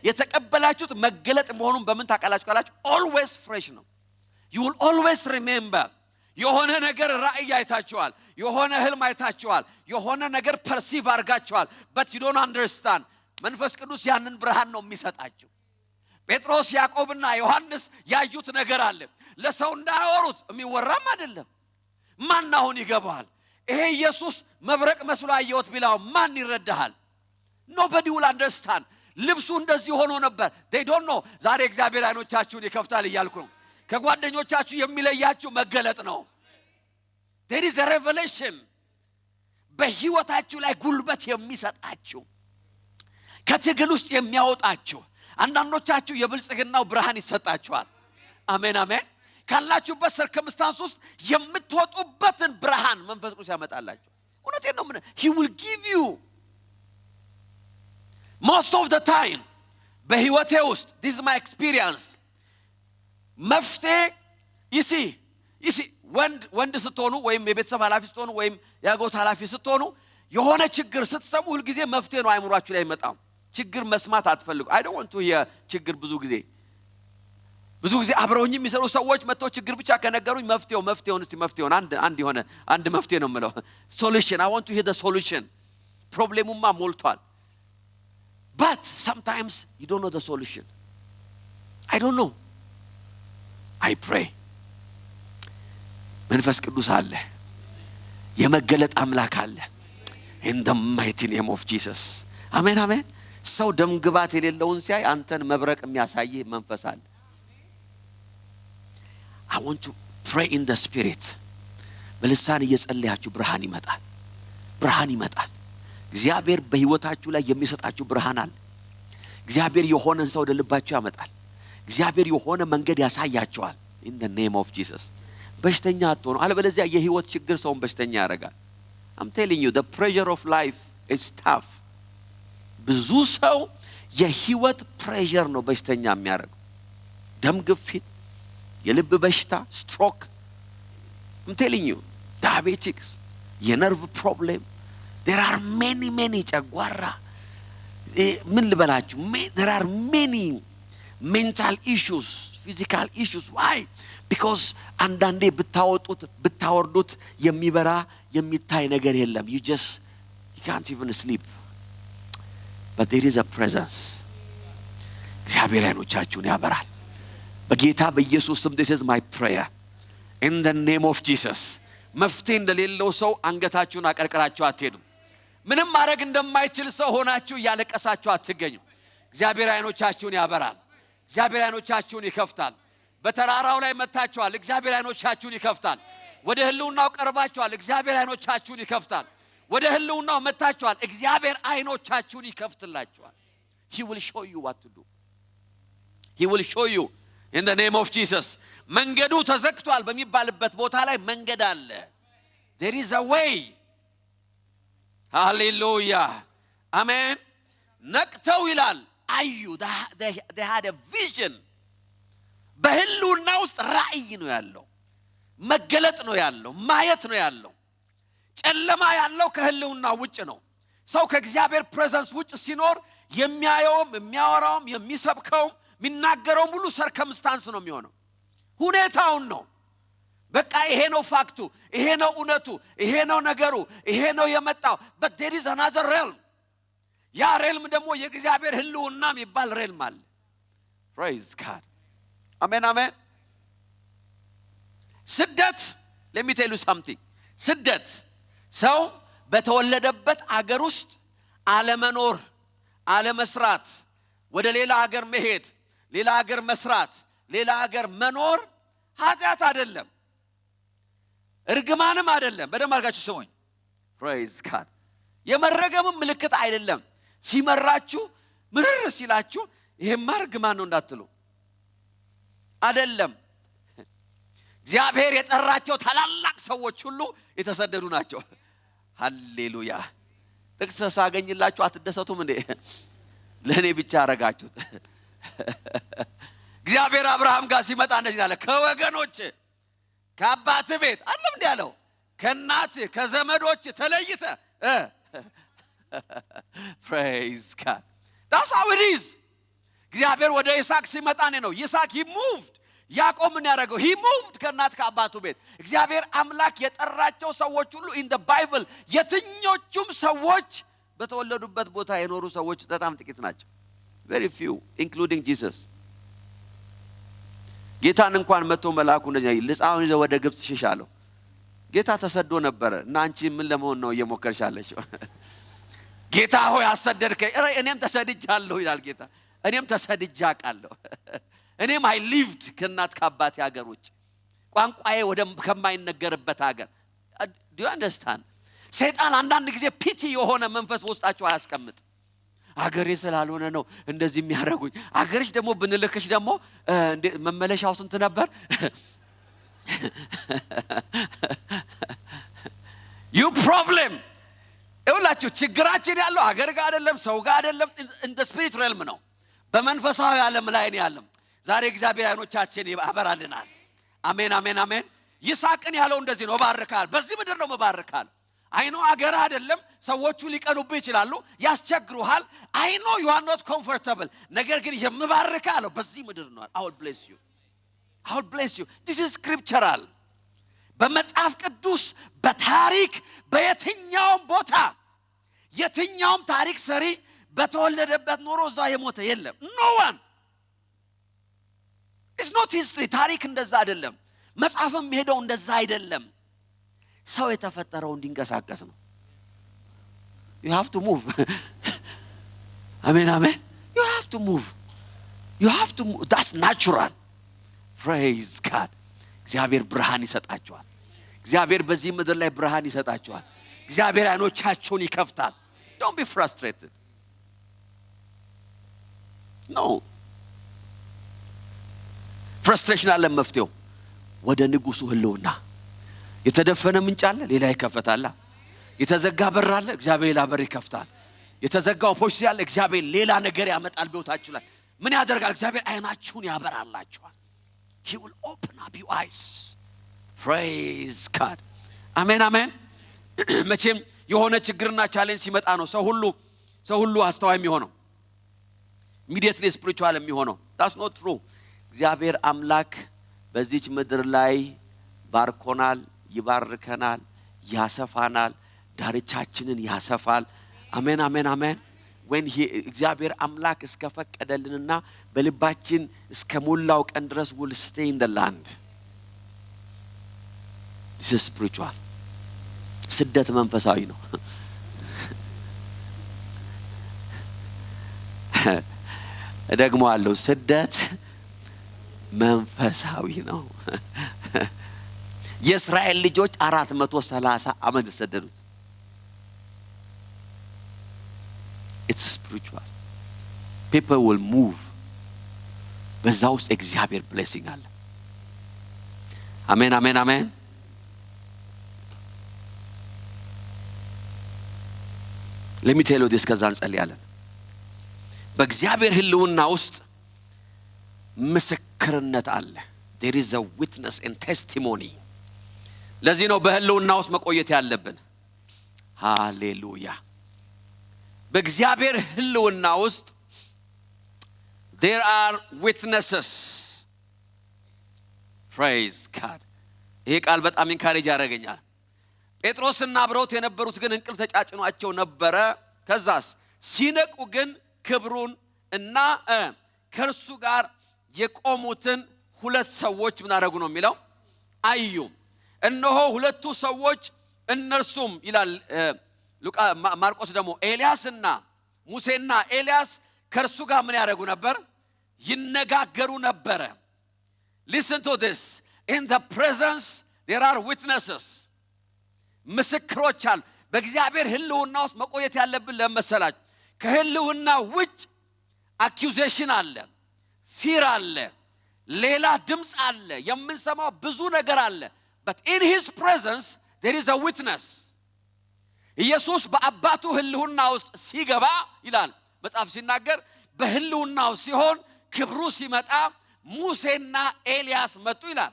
የተቀበላችሁት መገለጥ መሆኑን በምን ታውቃላችሁ ካላችሁ always fresh ነው። you will always remember የሆነ ነገር ራእይ አይታችኋል፣ የሆነ ህልም አይታችኋል፣ የሆነ ነገር ፐርሲቭ አድርጋችኋል but you don't understand። መንፈስ ቅዱስ ያንን ብርሃን ነው የሚሰጣችሁ። ጴጥሮስ ያዕቆብና ዮሐንስ ያዩት ነገር አለ። ለሰው እንዳያወሩት የሚወራም አይደለም። ማን አሁን ይገባዋል? ይሄ ኢየሱስ መብረቅ መስሎ አየሁት ቢላው ማን ይረዳሃል? nobody will understand። ልብሱ እንደዚህ ሆኖ ነበር they don't know። ዛሬ እግዚአብሔር አይኖቻችሁን ይከፍታል እያልኩ ነው። ከጓደኞቻችሁ የሚለያችሁ መገለጥ ነው። there is a revelation በህይወታችሁ ላይ ጉልበት የሚሰጣችሁ ከትግል ውስጥ የሚያወጣችሁ። አንዳንዶቻችሁ የብልጽግናው ብርሃን ይሰጣችኋል። አሜን አሜን። ካላችሁበት ሰርከምስታንስ ውስጥ የምትወጡበትን ብርሃን መንፈስ ቅዱስ ያመጣላችሁ። እውነቴን ነው። he will give you most of the time በህይወቴ ውስጥ this is my experience መፍትሄ ይሲ ወንድ ስትሆኑ ወይም የቤተሰብ ኃላፊ ስትሆኑ ወይም የአገር ኃላፊ ስትሆኑ የሆነ ችግር ስትሰሙ ሁሉ ጊዜ መፍትሄ ነው አይምሯችሁ ላይ መጣው። ችግር መስማት አትፈልጉ። I don't want to hear ችግር። ብዙ ጊዜ አብረውኝ የሚሰሩ ሰዎች መጥተው ችግር ብቻ ከነገሩኝ መፍትሄውን እስቲ መፍትሄውን አንድ መፍትሄ ነው የምለው solution. I want to hear the solution። ፕሮብሌሙማ ሞልቷል but sometimes you don't know the solution. I don't know. I pray መንፈስ ቅዱስ አለ፣ የመገለጥ አምላክ አለ in the mighty name of Jesus. አሜን አሜን። ሰው ደም ግባት የሌለውን ሲያይ አንተን መብረቅ የሚያሳይ መንፈስ አለ። I want to pray in the spirit። በልሳን እየጸለያችሁ ብርሃን ይመጣል። እግዚአብሔር በህይወታችሁ ላይ የሚሰጣችሁ ብርሃን አለ። እግዚአብሔር የሆነን ሰው ወደ ልባችሁ ያመጣል። እግዚአብሔር የሆነ መንገድ ያሳያችኋል in the name of Jesus። በሽተኛ አትሆኑ። አለበለዚያ የህይወት ችግር ሰውን በሽተኛ ያደርጋል። I'm telling you the pressure of life is tough። ብዙ ሰው የህይወት ፕሬሸር ነው በሽተኛ የሚያደርገው። ደም ግፊት፣ የልብ በሽታ፣ stroke, I'm telling you diabetics፣ የነርቭ problem, there are many ጨጓራ ምን ልበላችሁ there are many mental issues, physical issues. Why? Because አንዳንዴ ብታወርዱት የሚበራ የሚታይ ነገር የለም. You can't even sleep. But there is a presence. እግዚአብሔር አይኖቻችሁን ያበራል በጌታ በኢየሱስ ስም. This is my prayer in the name of Jesus. መፍትሄ እንደሌለው ሰው አንገታችሁን አቀርቅራችሁ አትሄዱም። ምንም ማድረግ እንደማይችል ሰው ሆናችሁ ያለቀሳችሁ አትገኙ። እግዚአብሔር አይኖቻችሁን ያበራል። እግዚአብሔር አይኖቻችሁን ይከፍታል። በተራራው ላይ መታችኋል፣ እግዚአብሔር አይኖቻችሁን ይከፍታል። ወደ ህልውናው ቀርባችኋል፣ እግዚአብሔር አይኖቻችሁን ይከፍታል። ወደ ህልውናው መታችኋል፣ እግዚአብሔር አይኖቻችሁን ይከፍትላችኋል. He will show you what to do. He will show you in the name of Jesus. መንገዱ ተዘግቷል በሚባልበት ቦታ ላይ መንገድ አለ. There is a way. Hallelujah. Amen. ነቅተው ይላል አዩ. They had a vision. በህልውና ውስጥ ራእይ ነው ያለው፣ መገለጥ ነው ያለው፣ ማየት ነው ያለው። ጨለማ ያለው ከህልውና ውጭ ነው። ሰው ከእግዚአብሔር ፕሬዘንስ ውጭ ሲኖር የሚያየውም የሚያወራውም የሚሰብከውም የሚናገረውም ሁሉ ሰርከምስታንስ ነው የሚሆነው፣ ሁኔታውን ነው። በቃ ይሄ ነው ፋክቱ፣ ይሄ ነው እውነቱ፣ ይሄ ነው ነገሩ፣ ይሄ ነው የመጣው። but there is another realm. ያ realm ደግሞ የእግዚአብሔር ህልውና የሚባል realm አለ. praise God. አሜን አሜን። ስደት let me tell you something. ስደት ሰው በተወለደበት አገር ውስጥ አለመኖር፣ አለመስራት፣ ወደ ሌላ ሀገር መሄድ፣ ሌላ ሀገር መስራት፣ ሌላ ሀገር መኖር ኃጢአት አይደለም፣ እርግማንም አይደለም። በደም አርጋችሁ ስሙኝ። praise God. የመረገምም ምልክት አይደለም። ሲመራችሁ ምርር ሲላችሁ ይሄማ እርግማን ነው እንዳትሉ አይደለም። እግዚአብሔር የጠራቸው ታላላቅ ሰዎች ሁሉ የተሰደዱ ናቸው። ሃሌሉያ። ጥቅስ ሳገኝላችሁ አትደሰቱም እንዴ? ለኔ ብቻ አረጋችሁት። እግዚአብሔር አብርሃም ጋር ሲመጣ እንደዚህ አለ፣ ከወገኖች ከአባት ቤት አይደለም እንዴ ያለው፣ ከናት ከዘመዶች ተለይተ praise God. That's how it is. እግዚአብሔር ወደ ይስሐቅ ሲመጣ ነው ይስሐቅ he moved. ያዕቆብ ምን ያደረገው? he moved ከናት ከአባቱ ቤት። እግዚአብሔር አምላክ የጠራቸው ሰዎች ሁሉ in the Bible የትኞቹም ሰዎች በተወለዱበት ቦታ የኖሩ ሰዎች በጣም ጥቂት ናቸው። very few including Jesus. ጌታን እንኳን መጥቶ መልአኩ እንደዚህ ልጻውን ይዘው ወደ ግብጽ ሽሻለው። ጌታ ተሰዶ ነበር እና አንቺ ምን ለመሆን ነው እየሞከርሻለሽ? ጌታ ሆይ አሰደድከኝ። እኔም ተሰድጃለሁ ይላል ጌታ። እኔም ተሰድጃቃለሁ። እኔም I lived ከናት ከአባቴ ሀገር ውጭ ቋንቋዬ ወደ ከማይነገርበት ሀገር። do you understand? ሰይጣን አንዳንድ ጊዜ ፒቲ የሆነ መንፈስ ውስጣችሁ አያስቀምጥ። አገሬ ስላልሆነ ነው እንደዚህ የሚያረጉኝ። አገርሽ ደግሞ ብንልክሽ ደግሞ መመለሻው ስንት ነበር? you problem. እውላችሁ ችግራችን ያለው አገር ጋር አይደለም፣ ሰው ጋር አይደለም፣ in the spirit realm ነው፣ በመንፈሳዊ ዓለም ላይ ነው ያለው። ዛሬ እግዚአብሔር አይኖቻችን ያበራልናል። አሜን አሜን አሜን። ይስሐቅን ያለው እንደዚህ ነው፣ ባርካል። በዚህ ምድር ነው መባርካል። አይኖ አገር አይደለም፣ ሰዎቹ ሊቀኑብህ ይችላሉ፣ ያስቸግሩሃል። አይኖ you are not comfortable፣ ነገር ግን የምባርካለው በዚህ ምድር ነው። I will bless you. I will bless you. This is scriptural. በመጽሐፍ ቅዱስ በታሪክ በየትኛውም ቦታ የትኛውም ታሪክ ሰሪ በተወለደበት ኖሮ እዛ የሞተ የለም። no one. It's not history. ታሪክ እንደዛ አይደለም። መጽሐፍም ሄደው እንደዛ አይደለም። ሰው የተፈጠረው እንዲንቀሳቀስ ነው። you have to move. አሜን አሜን። you have to move. you have to move. That's natural. praise God. እግዚአብሔር ብርሃን ይሰጣቸዋል። እግዚአብሔር በዚህ ምድር ላይ ብርሃን ይሰጣቸዋል። እግዚአብሔር አይኖቻቸውን ይከፍታል። don't be frustrated. no frustration አለ መፍትሄው ወደ ንጉሱ ህልውና። የተደፈነ ምንጭ አለ፣ ሌላ ይከፈታል። የተዘጋ በር አለ፣ እግዚአብሔር ሌላ በር ይከፍታል። የተዘጋው ፖሊሲ አለ፣ እግዚአብሔር ሌላ ነገር ያመጣል በህይወታችሁ ላይ። ምን ያደርጋል? እግዚአብሔር አይናችሁን ያበራላችኋል። he will open up your eyes. praise God. አሜን አሜን። መቼም የሆነ ችግርና ቻሌንጅ ሲመጣ ነው ሰው ሁሉ አስተዋይ የሚሆነው። immediately spiritual የሚሆነው that's not true እግዚአብሔር አምላክ በዚች ምድር ላይ ባርኮናል ይባርከናል ያሰፋናል ዳርቻችንን ያሰፋል አሜን አሜን አሜን when he እግዚአብሔር አምላክ እስከፈቀደልንና በልባችን እስከሞላው ቀን ድረስ will stay in the land this is spiritual ስደት መንፈሳዊ ነው ደግሞ አለው ስደት መንፈሳዊ ነው የእስራኤል ልጆች 430 ዓመት ተሰደዱት it's spiritual people will move በዛ ውስጥ እግዚአብሔር blessing አለ አሜን አሜን አሜን let me tell you this ከዛን ጸልያለን በእግዚአብሔር ህልውና ውስጥ ምስክርነት አለ there is a witness and testimony ለዚህ ነው በህልውና ውስጥ መቆየት ያለብን ሃሌሉያ በእግዚአብሔር ህልውና ውስጥ there are witnesses praise God ይሄ ቃል በጣም ኢንካሬጅ ያደርገኛል ጴጥሮስና አብረውት የነበሩት ግን እንቅልፍ ተጫጭኗቸው ነበረ ከዛስ ሲነቁ ግን ክብሩን እና ከርሱ ጋር የቆሙትን ሁለት ሰዎች ምን አደረጉ ነው የሚለው አዩ እነሆ ሁለቱ ሰዎች እነርሱም ይላል ማርቆስ ደግሞ ኤልያስና ሙሴና ኤልያስ ከርሱ ጋር ምን ያደርጉ ነበር ይነጋገሩ ነበር listen to this in the presence there are witnesses ምስክሮች አሉ በእግዚአብሔር ህልውና ውስጥ መቆየት ያለብን ለመሰላችሁ ከህልውና ውጭ accusation አለ fear አለ ሌላ ድምጽ አለ የምንሰማው ብዙ ነገር አለ but in his presence there is a witness ኢየሱስ በአባቱ ህልውና ውስጥ ሲገባ ይላል መጽሐፍ ሲናገር በህልውናው ሲሆን ክብሩ ሲመጣ ሙሴና ኤልያስ መጡ ይላል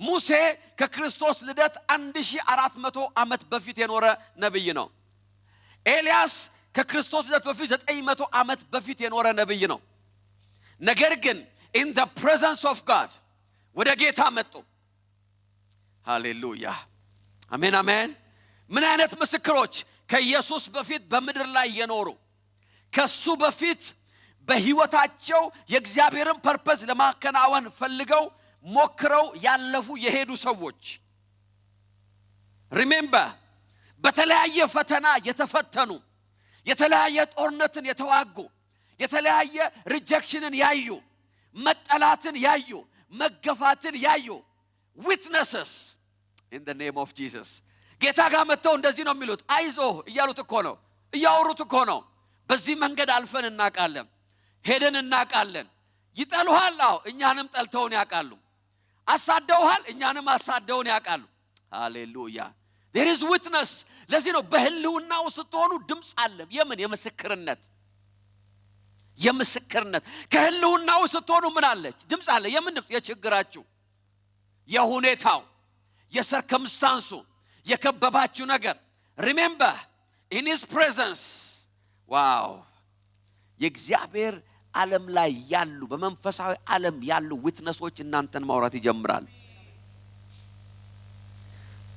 ሙሴ ከክርስቶስ ልደት 1400 ዓመት በፊት የኖረ ነብይ ነው ኤልያስ ከክርስቶስ ልደት በፊት 900 ዓመት በፊት የኖረ ነብይ ነው ነገር ግን in the presence of God ወደ ጌታ መጡ ሃሌሉያ አሜን አሜን ምን አይነት ምስክሮች ከኢየሱስ በፊት በመድር ላይ የኖሩ ከሱ በፊት በህይወታቸው የእግዚአብሔርን ፐርፐዝ ለማከናወን ፈልገው ሞክረው ያለፉ የሄዱ ሰዎች remember በተለያየ ፈተና የተፈተኑ የተለያየ ጦርነትን የተዋጉ የተለያየ ሪጀክሽንን ያዩ መጠላትን ያዩ መገፋትን ያዩ witnesses in the name of Jesus ጌታ ጋር መተው እንደዚህ ነው የሚሉት አይዞ እያሉት እኮ ነው እያወሩት እኮ ነው በዚህ መንገድ አልፈን እናቃለን ሄደን እናቃለን ይጠሉሃል አው እኛንም ጠልተውን ያቃሉ አሳደውሃል እኛንም አሳደውን ያቃሉ ሃሌሉያ there is witness ለዚህ ነው በህልውናው ስትሆኑ ድምጽ አለ የምን የምስክርነት ከህልውናው ስትሆኑ ምን አለች ድምጽ አለ የምን ድምጽ የችግራችሁ የሁኔታው የሰርከምስታንሱ የከበባችሁ ነገር remember in his presence wow የእግዚአብሔር ዓለም ላይ ያሉ በመንፈሳዊ ዓለም ያሉ ዊትነሶች እናንተን ማውራት ይጀምራል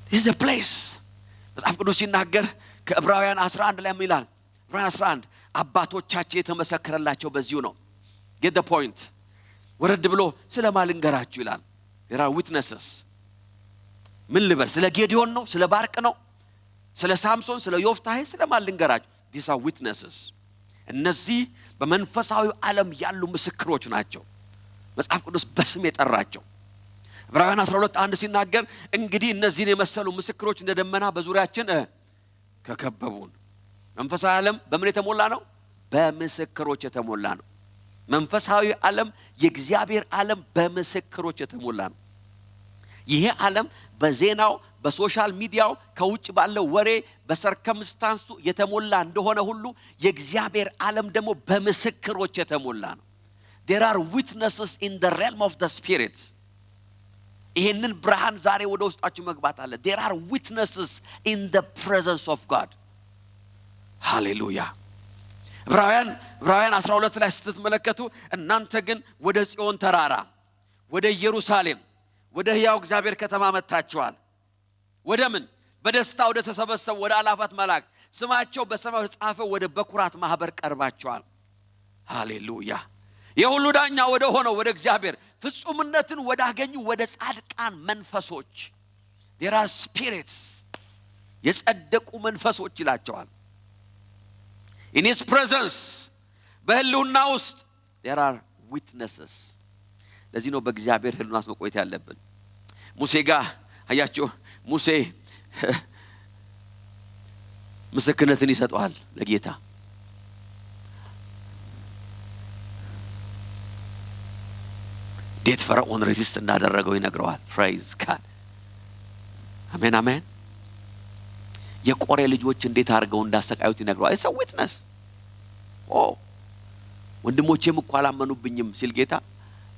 this is a place መጽሐፍ ቅዱስ ሲናገር ከዕብራውያን 11 ላይ ይላል ዕብራውያን 11 አባቶቻቸው የተመሰከረላቸው በዚሁ ነው get the point ወረድ ብሎ ስለማልንገራችሁ ይላል there are witnesses ምን ልበል ስለ ጌዲዮን ነው ስለ ባርቅ ነው ስለ ሳምሶን ስለ ዮፍታሔ ስለማልንገራችሁ these are witnesses እነዚህ በመንፈሳዊ ዓለም ያሉ ምስክሮች ናቸው መጽሐፍ ቅዱስ በስም የጠራቸው ዕብራውያን 12:1 ሲናገር እንግዲህ እነዚህን የመሰሉ ምስክሮች እንደ ደመና በዙሪያችን ከከበቡን መንፈሳዊ ዓለም በምን የተሞላ ነው በምስክሮች የተሞላ ነው መንፈሳዊ ዓለም የእግዚአብሔር ዓለም በምስክሮች የተሞላ ነው ይሄ ዓለም በዜናው በሶሻል ሚዲያው ከውጭ ባለው ወሬ በሰርከምስታንሱ የተሞላ እንደሆነ ሁሉ የእግዚአብሔር ዓለም ደግሞ በምስክሮች የተሞላ ነው there are witnesses in the realm of the spirit ይሄንን ብርሃን ዛሬ ወደ ውስጣችሁ መግባት አለ there are witnesses in the presence of God ሃሌሉያ ዕብራውያን 12 ላይ ስትመለከቱ እናንተ ግን ወደ ጽዮን ተራራ ወደ ኢየሩሳሌም ወደ ሕያው እግዚአብሔር ከተማ መጣችኋል ወደ ምን በደስታ ወደ ተሰበሰቡ ወደ አላፋት መላእክት ስማቸው በሰማይ ተጻፈ ወደ በኩራት ማህበር ቀርባችኋል ሃሌሉያ የሁሉ ዳኛ ወደ ሆነው ወደ እግዚአብሔር ፍጹምነትን ወዳገኙ ወደ ጻድቃን መንፈሶች there are spirits የጸደቁ መንፈሶች ይላቸዋል in his presence በህልውና ውስጥ there are witnesses ለዚህ ነው በእግዚአብሔር ህልውና ውስጥ መቆየት ያለብን ሙሴ ጋር አያችሁ ሙሴ ምስክርነትን ይሰጣል ለጌታ ዴት ፈርዖን ሬዚስት እንዳደረገው ይነግረዋል praise God አሜን አሜን የቆሬ ልጆች እንዴት አድርገው እንዳሰቃዩት ይነግረዋል it's a witness ወንድሞቼም እኮ አላመኑብኝም ሲል ጌታ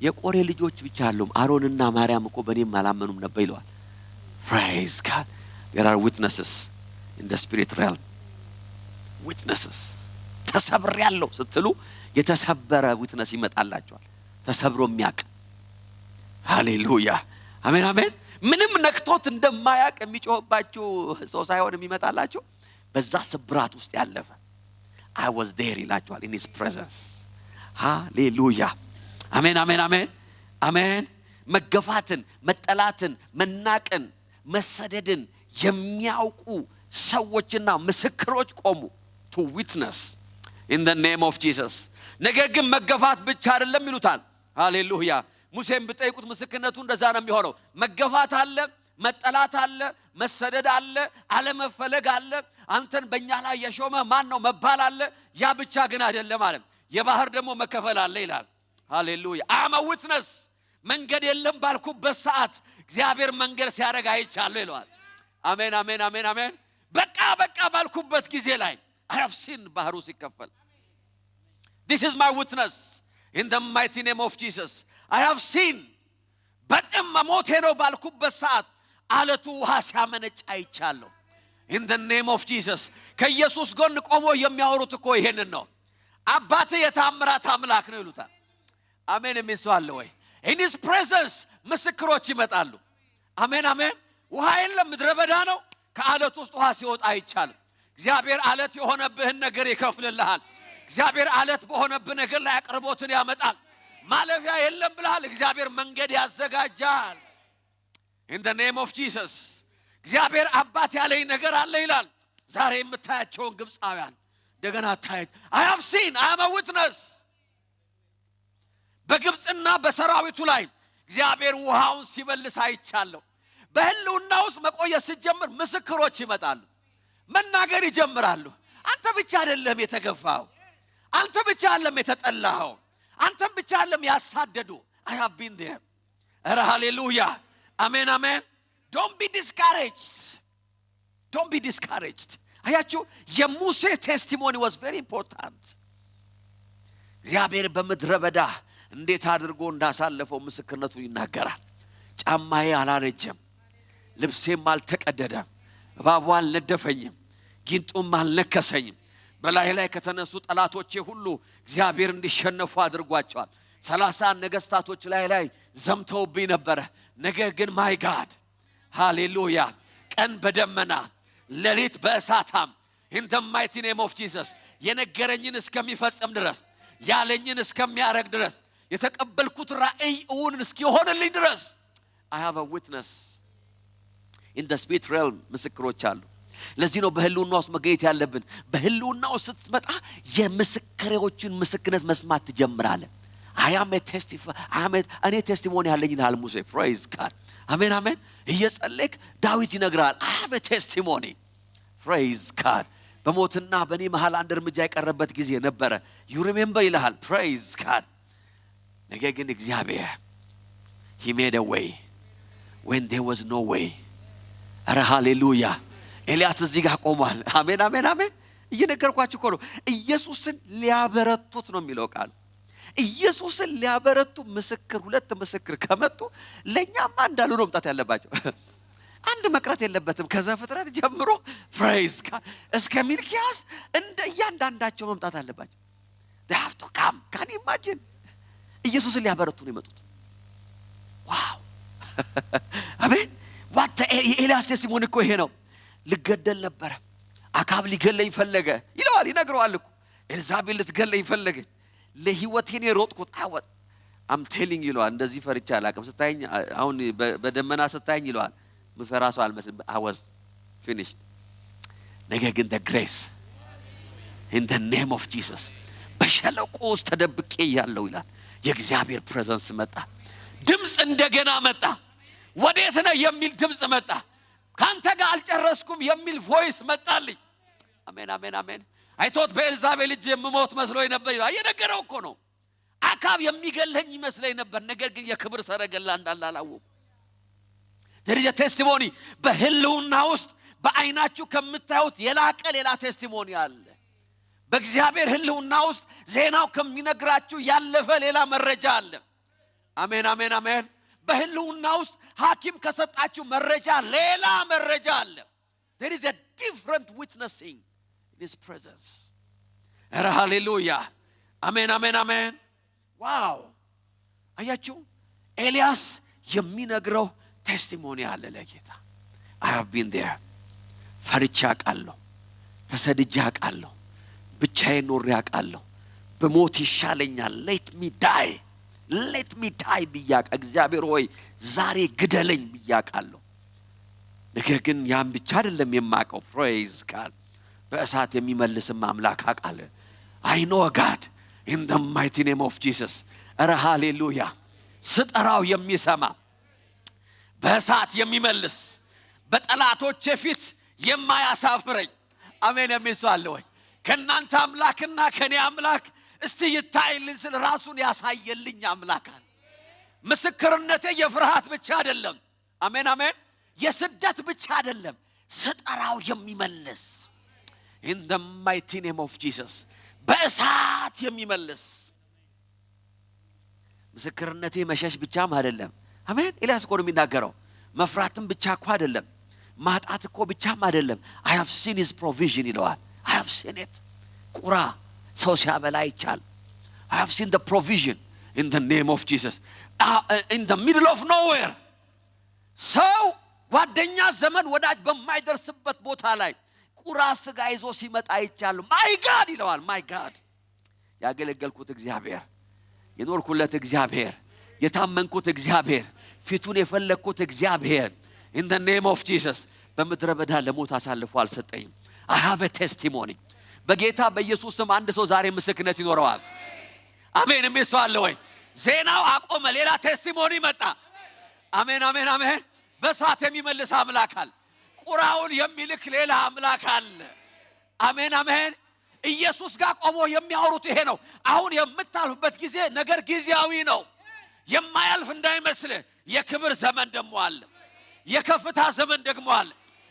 የቆሬ ልጆች ብቻ አሉም አሮንና ማርያም እኮ በኔም አላመኑም ነበር ይለዋል praise God there are witnesses in the spirit realm witnesses ተሰብሬያለሁ ስትሉ የተሰበረ witness ይመጣላችኋል ተሰብሮ የሚያቅ ሃሌሉያ አሜን አሜን ምንም ነክቶት እንደማያቅ የሚጮህባችሁ ሰው ሳይሆን የሚመጣላችሁ በዛ ስብራት ውስጥ ያለፈ I was there ይላችኋል in his presence ሃሌሉያ አሜን አሜን አሜን አሜን መገፋትን መጠላትን መናቅን መሰደድን የሚያውቁ ሰዎችና ምስክሮች ቆሙ to witness in the name of Jesus ነገር ግን መገፋት ብቻ አይደለም ይሉታል ሃሌሉያ ሙሴም በጠይቁት ምስክርነቱ እንደዛ ነው የሚሆነው መገፋት አለ መጠላት አለ መሰደድ አለ አለመፈለግ አለ አንተን በእኛ ላይ የሾመ ማን ነው መባል አለ ያ ብቻ ግን አይደለም ማለት የባህር ደግሞ መከፈል አለ ይላል ሃሌሉያ I'm a witness መንገድ የለም ባልኩበት ሰዓት እግዚአብሔር መንገድ ሲያደርግ አይቻለሁ ይላል አሜን አሜን አሜን አሜን በቃ ባልኩበት ጊዜ ላይ I have seen ባህሩ ሲከፈል this is my witness in the mighty name of Jesus I have seen በጣም ሞቴ ነው ባልኩበት ሰዓት አለቱ ውሃ ሲያመነጭ አይቻለሁ in the name of Jesus ከኢየሱስ ጎን ቆሞ የሚያወሩት እኮ ይሄንን ነው አባቴ የታምራት አምላክ ነው ይሉታል አሜን የሚስዋለ ወይ in his presence ምስክሮች ይመጣሉ አሜን አሜን ውሃ የለም ምድረ በዳ ነው ከአለቱ ውስጥ ውሃ ሲወጣ አይቻልም እግዚአብሔር አለት የሆነብህን ነገር ይከፍልልሃል እግዚአብሔር አለት በሆነብህ ነገር ላይ አቅርቦትን ያመጣል ማለፊያ የለም ብለሃል እግዚአብሔር መንገድ ያዘጋጃል in the name of Jesus እግዚአብሔር አባት ያለኝ ነገር አለ ይላል ዛሬ የምታያቸውን ግብጻውያን ደገና ታይት I have seen I am a witness በግብጽና በሰራዊቱ ላይ እግዚአብሔር ውሃውን ሲበልስ አይቻለሁ በህልውና ውስጥ መቆየት ሲጀምር ምስክሮች ይመጣሉ መናገር ይጀምራሉ አንተ ብቻ አይደለም የተገፋው አንተ ብቻ አይደለም የተጠላኸው አንተ ብቻ አይደለም ያሳደዱ I have been there hallelujah amen amen don't be discouraged አያችሁ የሙሴ testimony was very important እግዚአብሔር በምድረ በዳ እንዴት አድርጎ እንዳሳለፈው ምስክርነቱ ይናገራል ጫማዬ አላረጀም ልብሴም አልተቀደደም እባቡ አልነደፈኝም ጊንጡም አልነከሰኝም በላይ ከተነሱ ጠላቶቼ ሁሉ እግዚአብሔር እንዲሸነፉ አድርጓቸዋል 30 ነገስታቶች ላይ ዘምተውብኝ ነበር ነገር ግን my God ሃሌሉያ ቀን በደመና ሌሊት በእሳታም in the mighty name of Jesus የነገረኝን እስከሚፈጽም ድረስ ያለኝን እስከሚያረግ ድረስ የተቀበልኩት ራእይ እውን እስኪሆንልኝ ድረስ I have a witness in the spirit realm ምስክሮች አሉ ለዚህ ነው በህልውና ውስጥ መገኘት ያለብን በህልውና ውስጥ ስትመጣ የምስክሮችን ምስክርነት መስማት ትጀምራለህ I am a testimony ያለኝ ይላል ሙሴ praise God አሜን አሜን እየጸለይክ ዳዊት ይነግራል I have a testimony praise God በሞትና በኔ መሃል አንድ እርምጃ የቀረበት ጊዜ ነበር you remember ይላል praise God ነገር ግን እግዚአብሔር he made a way when there was no way hallelujah ኤልያስ እዚህ ጋር ቆሟል አሜን አሜን አሜን እየነገርኳችሁ እኮ ነው ኢየሱስን ሊያበረቱት ነው የሚለው ቃል ኢየሱስን ሊያበረቱ ሁለት ምስክር ከመጡ ለኛማ እንዳሉ ነው መጣት ያለባቸው አንድ መቅረት የለበትም ከዘፍጥረት ጀምሮ praise God እስከ ሚልኪያስ እንደ እያንዳንዳቸው መምጣት አለባቸው they have to come can you imagine ኢየሱስን ሊያበረቱ ነው የመጡት ዋው አሜን what the ኤልያስ ቴስቲሞኒ እኮ ይሄ ነው ልገደል ነበር አካብ ሊገለኝ ፈለገ ይለዋል ይነግረዋል እኮ ኤልዛቤል ልትገለኝ ፈለገች ለህይወቴ ነው የሮጥኩት አወጥ I'm telling you ይለዋል እንደዚህ ፈርቻ አላቀም ስታየኝ አሁን በደመና ስታየኝ ይለዋል ምፈራሱ አልመስል I was finished ነገር ግን the grace in the name of Jesus በሸለቆ ውስጥ ተደብቄ ያለው ይላል የእግዚአብሔር ፕሬዘንስ መጣ ድምጽ እንደገና መጣ ወዴት ነው የሚል ድምጽ መጣ ካንተ ጋር አልጨረስኩም የሚል ቮይስ መጣልኝ አሜን አሜን አሜን አይቶት በኤልዛቤል እጅ የምሞት መስሎኝ ነበር ይላል እየነገረው እኮ ነው አካብ የሚገለኝ ይመስለኝ ነበር ነገር ግን የክብር ሰረገላ እንዳለ አላወቁ there is a testimony በህልውና ውስጥ በአይናችሁ ከምታዩት የላቀ ሌላ ቴስቲሞኒ አለ በእግዚአብሔር ህልውና ውስጥ ዜናው ከሚነግራችሁ ያለፈ ሌላ መረጃ አለ አሜን አሜን አሜን በህልውና ውስጥ ሐኪም ከሰጣችሁ መረጃ ሌላ መረጃ አለ there is a different witnessing in his presence hallelujah አሜን አሜን አሜን ዋው አያችሁ ኤልያስ የሚነግረው ቴስቲሞኒ አለ ለጌታ I have been there ፈርቻ ቃለሁ ተሰድጃ ቃለሁ ብቻዬን ኖሬ አቃለሁ በሞት ይሻለኛል let me die ብያቅ እግዚአብሔር ሆይ ዛሬ ግደለኝ ብያቃለሁ ነገር ግን ያን ብቻ አይደለም የማቀው praise God በእሳት የሚመልስም አምላክ አቃለ I know God in the mighty name of Jesus hallelujah ስጠራው የሚሰማ በእሳት የሚመልስ በጠላቶቼ ፊት የማያሳፍረኝ አሜን የሚስዋል ወይ ከናንተ አምላክና ከኔ አምላክ እስቲ ይታይልን ስለ ራሱን ያሳየልኝ አምላክ አለ ምስክርነቴ የፍርሃት ብቻ አይደለም አሜን አሜን የስደት ብቻ አይደለም ስጠራው የሚመልስ in the mighty name of Jesus በእሳት የሚመልስ ምስክርነቴ መሸሽ ብቻም አይደለም አሜን ኤልያስ እኮ ነው የሚናገረው መፍራትም ብቻ እኮ አይደለም ማጣት እኮ ብቻም አይደለም I have seen his provision ይለዋል I have seen it ቁራ ሰው ሲያበላ ይቻል I have seen the provision in the name of Jesus in the middle of nowhere ሰው ጓደኛ ዘመን ወዳጅ በማይደርስበት ቦታ ላይ ቁራ ስጋ ይዞ ሲመጣ ይቻል my God ይለዋል my God ያገለገልኩት እግዚአብሔር የኖርኩለት እግዚአብሔር የታመንኩት እግዚአብሔር ፊቱን የፈለኩት እግዚአብሔር in the name of Jesus በመድረ በዳ ለሞት አሳልፎ አልሰጠኝም I have a testimony በጌታ በኢየሱስ ስም አንድ ሰው ዛሬ ምስክርነት ይኖረዋል አሜን የሚስዋል ወይ ዜናው አቆመ ሌላ ቴስቲሞኒ መጣ አሜን አሜን አሜን በእሳት የሚመልስ አምላክ አለ ቁራውን የሚልክ ሌላ አምላክ አለ አሜን አሜን ኢየሱስ ጋር ቆሞ የሚያወሩት ይሄ ነው አሁን የምታልፉበት ጊዜ ነገር ጊዜያዊ ነው የማያልፍ እንዳይመስል የክብር ዘመን ደግሞ አለ የከፍታ ዘመን ደግሞ አለ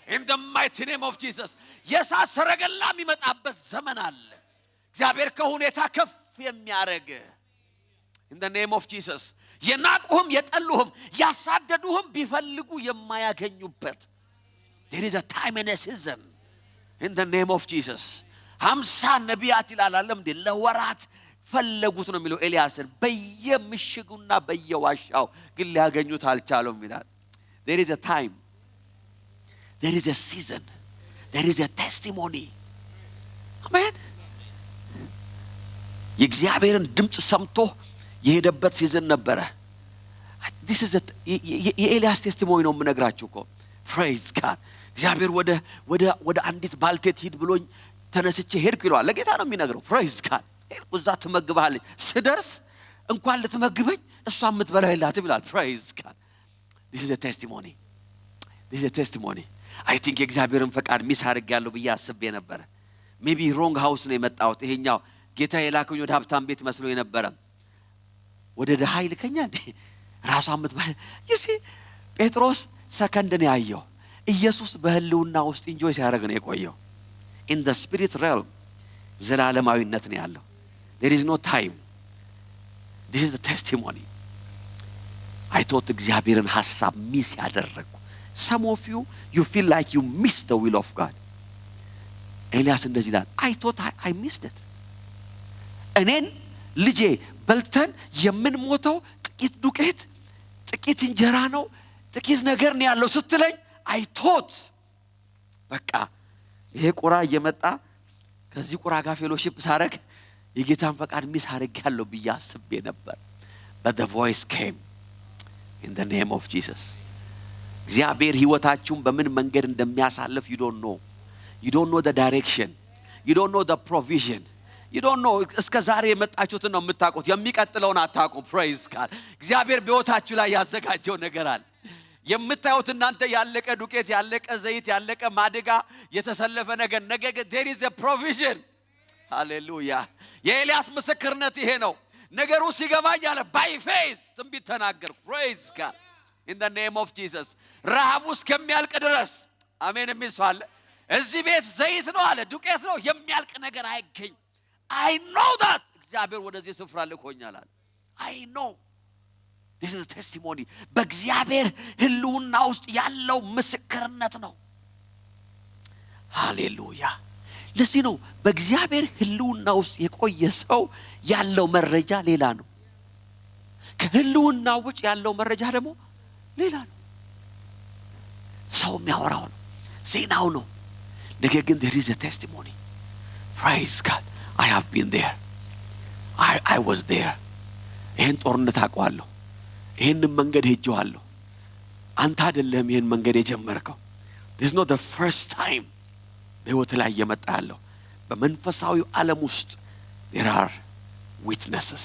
in the mighty name of Jesus የእሳት ሰረገላ የሚመጣበት ዘመን አለ እግዚአብሔር ከሁኔታ ከፍ የሚያረግ in the name of Jesus የናቁህም የጠሉህም ያሳደዱህም ቢፈልጉ የማያገኙበት there is a time and a season in the name of Jesus 50 ነቢያት ይላልለም እንደ ለወራት ፈለጉት ነው የሚለው ኤልያስን በየምሽጉና በየዋሻው ግን ሊያገኙት አልቻሉም ይላል there is a time there is a season there is a testimony amen የእግዚአብሔርን ድምጽ ሰምቶ የሄደበት ሲዝን ነበረ this is የኤልያስ ቴስቲሞኒ ነው የምነግራችሁ እኮ praise God እግዚአብሔር ወደ አንዲት ባልቴት ሂድ ብሎኝ ተነስቼ ሄድኩ ይላል ለጌታ ነው የሚነግረው praise God እዛ ትመግባለች ስደርስ እንኳን ልትመግበኝ እሷ የምትበላው የላትም ይላል praise God this is a testimony this is a testimony I think የእግዚአብሔርን ፈቃድ ሚስ አድርጌያለሁ ብዬ አስቤ ነበር maybe wrong house ነው የመጣሁት ይሄኛው ጌታ የላከኝ ወደ ሀብታም ቤት መስሎኝ ነበር ወደ ደሃ ይልከኛ እንዴ ራሱ አምጥባል ይሲ ጴጥሮስ ሰከንድ ነው ያየው ኢየሱስ በህልውና ውስጥ ኢንጆይ ሲያደርግ ነው የቆየው in the spirit realm ዘላለማዊነት ነው ያለው there is no time this is the testimony I thought እግዚአብሔርን ሐሳብ ሚስ ያደረኩ some of you feel like you missed the will of God. ኤልያስ እንደዚህ ይላል I thought I missed it. እኔን ልጄ በልተን የምንሞተው ጥቂት ዱቄት ጥቂት እንጀራ ነው ጥቂት ነገር ነው ያለው ስትለኝ I thought በቃ ይሄ ቁራ እየመጣ ከዚህ ቁራ ጋር ፌሎሺፕ ሳረግ የጌታን ፈቃድ ሚስ አድርጌያለሁ ብዬ አስቤ ነበር. But the voice came in the name of Jesus. እግዚአብሔር ሕይወታችሁን በምን መንገድ እንደሚያሳልፍ you don't know. You don't know the direction. You don't know the provision. You don't know እስከ ዛሬ የመጣችሁትን ነው የምታውቁት የሚቀጥለውን አታውቁም. praise God. እግዚአብሔር በሕይወታችሁ ላይ ያዘጋጀው ነገር አለ. የምታዩት እናንተ ያለቀ ዱቄት ያለቀ ዘይት ያለቀ ማድጋ የተሰለፈ ነገር there is a provision. Hallelujah. የኤልያስ ምስክርነት ይሄ ነው. ነገሩ ሲገባኝ አለ by faith ትንቢት ተናገር. praise God. In the name of Jesus. ረሃቡ እስከሚያልቅ ድረስ አሜን የሚል ሰው አለ? እዚህ ቤት ዘይት ነው አለ ዱቄት ነው የሚያልቅ ነገር አይገኝ. I know that እግዚአብሔር ወደዚህ ስፍራ ልኮኛል አለ. I know. This is a testimony. በእግዚአብሔር ህልውና ውስጥ ያለው ምስክርነት ነው. ሃሌሉያ. ለዚህ ነው በእግዚአብሔር ህልውና ውስጥ የቆየ ሰው ያለው መረጃ ሌላ ነው. ከህልውና ውጭ ያለው መረጃ ደግሞ ሌላ ነው. ሰው የሚያወራው ነው ዜናው ነው. ነገር ግን there is a testimony. Praise God. I have been there. I was there. ይሄን ጦርነት አውቀዋለሁ. ይሄን መንገድ ሄጄዋለሁ. አንተ አይደለም ይሄን መንገድ የጀመርከው. This is not the first time በህይወት ላይ የመጣ ያለው. በመንፈሳዊ ዓለም ውስጥ there are witnesses.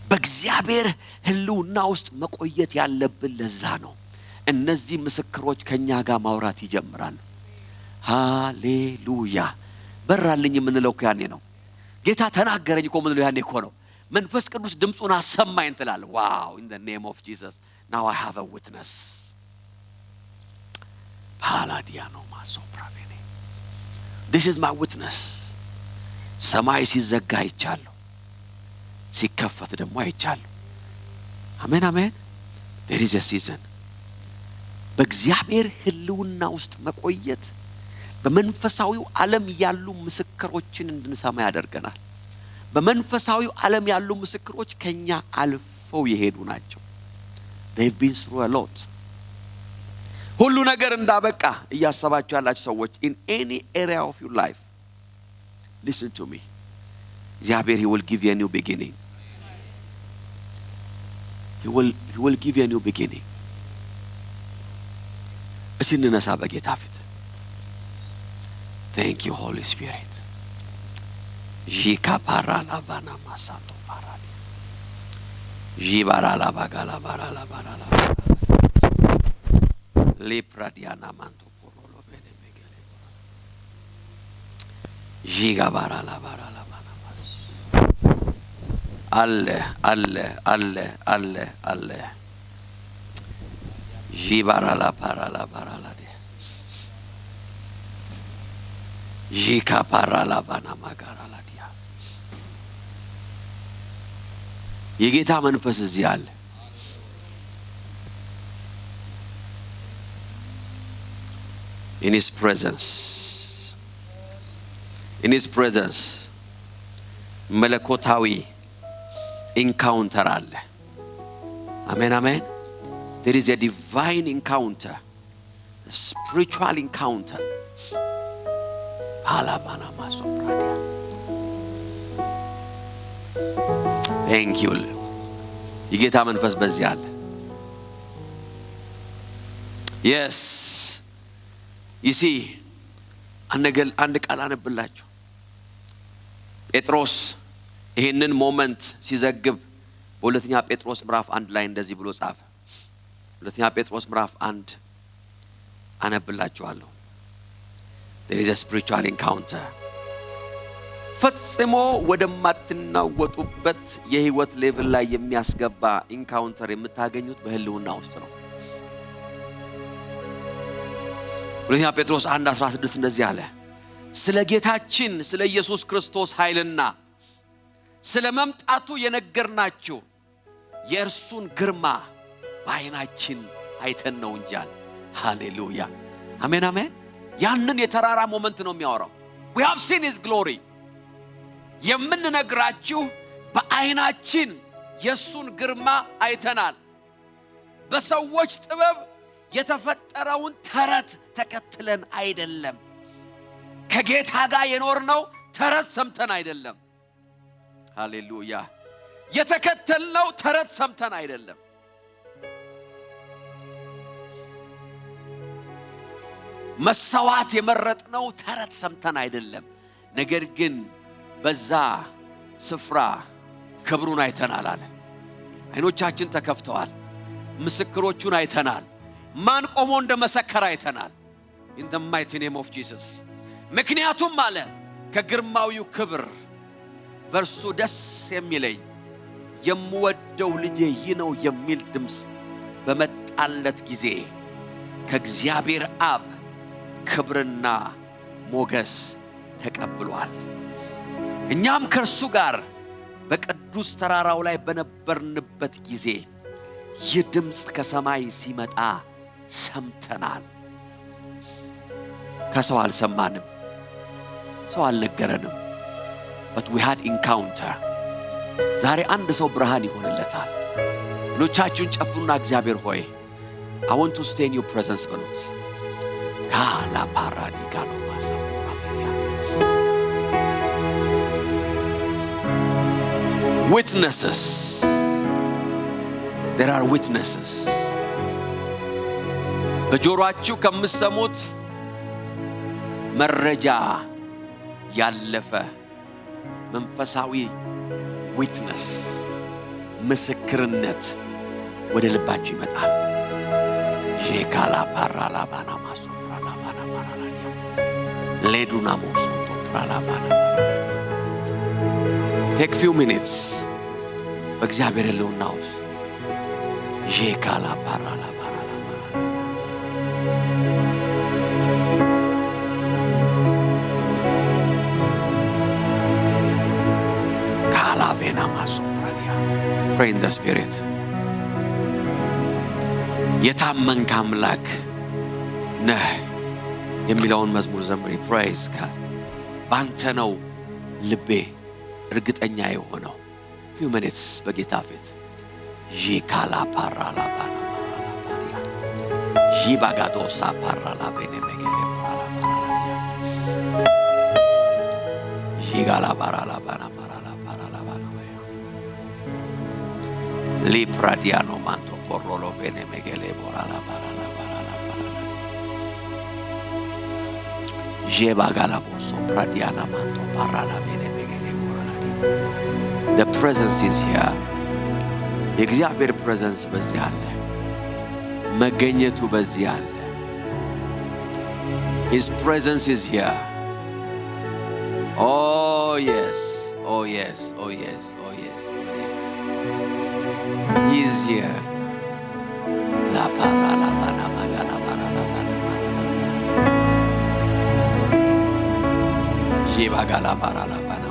በእግዚአብሔር ህልውና ውስጥ መቆየት ያለብን ለዛ ነው. እነዚህ ምስክሮች ከኛ ጋር ማውራት ይጀምራሉ. ሃሌሉያ. በራልኝ የምንለው ያኔ ነው. ጌታ ተናገረኝ እኮ ምንለው ያኔ እኮ ነው. መንፈስ ቅዱስ ድምጹን አሰማኝ ትላል. wow, in the name of Jesus. Now I have a witness. Paladiano masopravene. This is my witness. ሰማይ ሲዘጋ አይቻለሁ. ሲከፈት ደግሞ አይቻለሁ. አሜን አሜን. There is a season. በእግዚአብሔር ህልውና ውስጥ መቆየት በመንፈሳዊው ዓለም ያሉ ምስክሮችን እንድንሰማ ያደርገናል. በመንፈሳዊው ዓለም ያሉ ምስክሮች ከኛ አልፈው የሄዱ ናቸው. They've been through a lot. ሁሉ ነገር እንዳበቃ እያሰባችሁ ያላችሁ ሰዎች in any area of your life, listen to me. እግዚአብሔር he will give you a new beginning. He will give you a new beginning. እስቲ እንነሳ በጌታ ፊት. Thank you Holy Spirit. Jika parala vana masato parali. Jibarala bagala barala barala. Lipradiana manto porolo bene megele. Jiga barala barala vana mas. Alle. Jibarala parala barala de. Jika parala vana magarala. የጌታ መንፈስ እዚህ አለ. In his presence መለኮታዊ ኢንካውንተር አለ. አሜን አሜን. There is a divine encounter, a spiritual encounter. አላባና ማሶፕራዲያ. Thank you. የጌታ መንፈስ በዚህ አለ. Yes. You see, አንድ ቃል አነብላችሁ. ጴጥሮስ ይሄንን ሞመንት ሲዘግብ በሁለተኛ ጴጥሮስ ምዕራፍ 1 ላይ እንደዚህ ብሎ ጻፈ. ሁለተኛ ጴጥሮስ ምዕራፍ 1 አነብላችኋለሁ. There is a spiritual encounter. ፈጽሞ ወደማትናወጡበት የህይወት ሌቭል ላይ የሚያስገባ ኢንካውንተር የምታገኙት በህልውና ውስጥ ነው. ሁለተኛ ጴጥሮስ 1:16 እንደዚህ አለ. ስለ ጌታችን ስለ ኢየሱስ ክርስቶስ ኃይልና ስለ መምጣቱ የነገርናችሁ የእርሱን ግርማ በዓይናችን አይተን ነው እንጃል ሃሌሉያ አሜን አሜን ያንን የተራራ ሞመንት ነው የሚያወራው we have seen his glory የምንነግራችሁ በአይናችን የሱን ግርማ አይተናል በሰዎች ጥበብ የተፈጠረውን ተረት ተከትለን አይደለም ከጌታ ጋር የኖርነው ተረት ሰምተን አይደለም ሃሌሉያ የተከተልነው ተረት ሰምተን አይደለም መሰዋት የመረጥነው ተረት ሰምተን አይደለም ነገር ግን በዛ ስፍራ ክብሩን አይተናል አለ አይኖቻችን ተከፍተዋል ምስክሮቹን አይተናል ማን ቆሞ እንደመሰከረ አይተናል in the mighty name of Jesus ምክንያቱም አለ ከግርማዊው ክብር በርሱ ደስ የሚለኝ የምወደው ልጄ ይህ ነው የሚል ድምጽ በመጣለት ጊዜ ከእግዚአብሔር አብ ክብርና ሞገስ ተቀብሏል እኛም ከርሱ ጋር በቅዱስ ተራራው ላይ በነበርንበት ጊዜ ይህ ድምጽ ከሰማይ ሲመጣ ሰምተናል ከሰው አልሰማንም ሰው አልነገረንም but we had encounter ዛሬ አንድ ሰው ብርሃን ይሆንለታል ሎቻችሁን ጨፍኑና እግዚአብሔር ሆይ I want to stay in your presence በሉት ካላ ፓራዲካ ነው ማሳፈራ witnesses there are witnesses በጆሮአችሁ ከምትሰሙት መረጃ ያለፈ መንፈሳዊ witness ምስክርነት ወደ ልባችሁ ይመጣል ጄካላ ፓራላባና ማሶፕራላባና ማራላዲያ ሌዱና ሞሶፕራላባና take few minutes በእግዚአብሔር ሕልውና ውስጥ ጄካላ ፓራላባና ካላቬና ማሶፕራዲያ pray in the spirit የታመንክ አምላክ ነህ የሚለውን መዝሙር ዘምሪ praise God ባንተ ነው ልቤ እርግጠኛ የሆነው few minutes በጌታ ፊት ጂካላ ፓራላባና ማራላባዲያ ጂባጋዶሳ ፓራላቤኔ መገሌ ፓራላባዲያ ጂጋላ ፓራላባና ማራላባራላባና ሊፕራዲያኖ ማንቶ ፖሮሎ ቤኔ መገሌ ፓራላባራላባራላባራ ጄባጋላቦሶ ፕራዲያና ማንቶ ፓራላቤኔ The presence is here. የእግዚአብሔር presence በዚህ አለ መገኘቱ በዚህ አለ His presence is here. Oh yes, oh yes, oh yes, oh yes, oh yes. He is here. La parala bana magala parala bana Shiva gala parala bana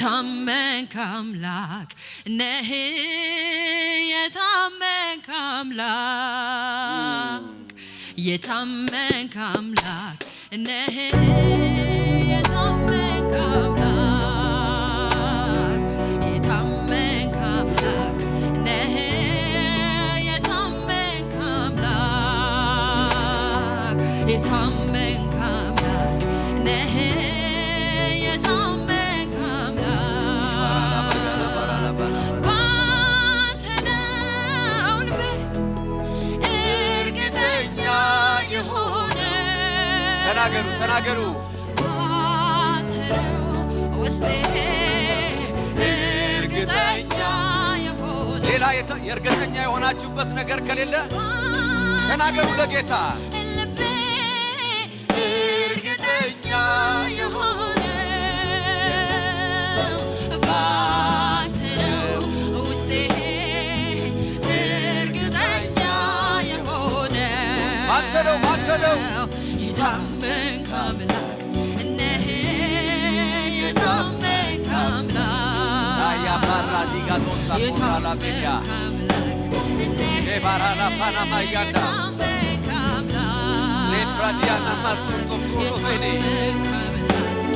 የታመንክ አምላክ ነህ የታመንክ አምላክ የታመንክ አምላክ ነህ የታመንክ አምላክ የታመንክ አምላክ ነህ የታመንክ አምላክ የታመንክ አምላክ ነህ የታመንክ አምላክ ባንተ ነው ልቤ እርግጠኛ የሆነ ተናገሩ ባንተ ነው ውስጤ እርግጠኛ የሆነ ሌላ የእርግጠኛ የሆናችሁበት ነገር ከሌለ ተናገሩ ለጌታ ልቤ እርግጠኛ የሆነ ባንተ ነው ውስጤ እርግጠኛ የሆነ ባንተ ነው የታመንክ አምላክ ነህ የታመንክ አምላክ ያባራ ዲጋቶሳ ኮራላ ቤያ ባራላ ፓናማ ያንዳ ለፕራዲያና ማስቶቶ ፕሮቬኒ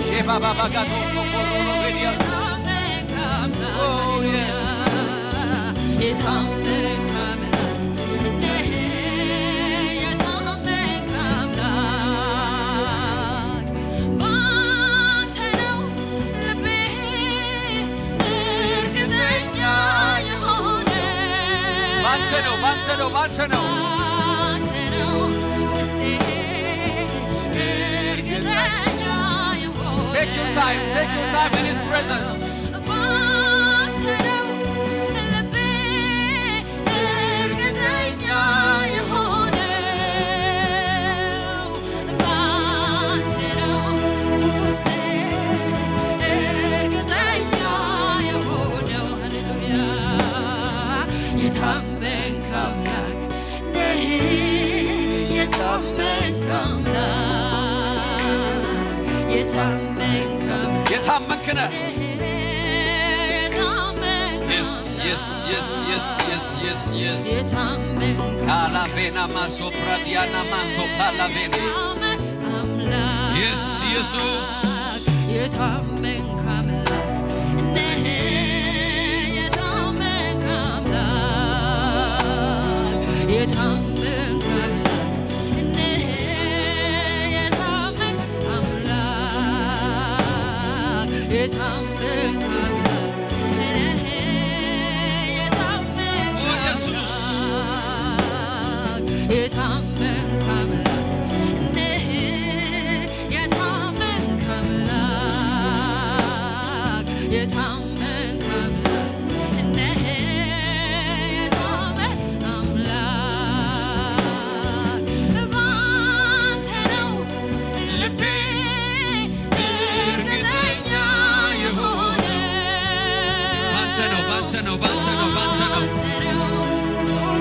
ሼባባ ጋቶ ኮሮሎ ቬዲያ ኦ የታመንክ አምላክ ነህ የታመንክ አምላክ ባንተ ነው ልቤ እርግጠኛ የሆነ ባንተ ነው ባንተ ነው ውስጤ እርግጠኛ የሆነ Take your time in his presence ባንተ ነው ልቤ እርግጠኛ የሆነ ባንተ ነው ውስጤ እርግጠኛ የሆነው ሃሌሉያ የታመንክ አምላክ ነህ የታመንክ አምላክ የታመንክ አምላክ የታመንክ ነህ yes የታመንክ ካላቬና ማሶፕራዲያና ማንቶ ፓላቬኒ አምላክ yes ኢየሱስ የታመንክ አምላክ ነህ የታመንክ አምላክ የታመንክ አምላክ ነህ የታመንክ አምላክ የታመንክ አምላክ ነህ የታመንክ ኦ ኢየሱስ አምላክ የታመንክ አምላክ ነህ የታመንክ አምላክ የታመንክ አምላክ ነህ የታመንክ አምላክ ባንተ ነው ልቤ እርግጠኛ የሆነ ባንተ ነው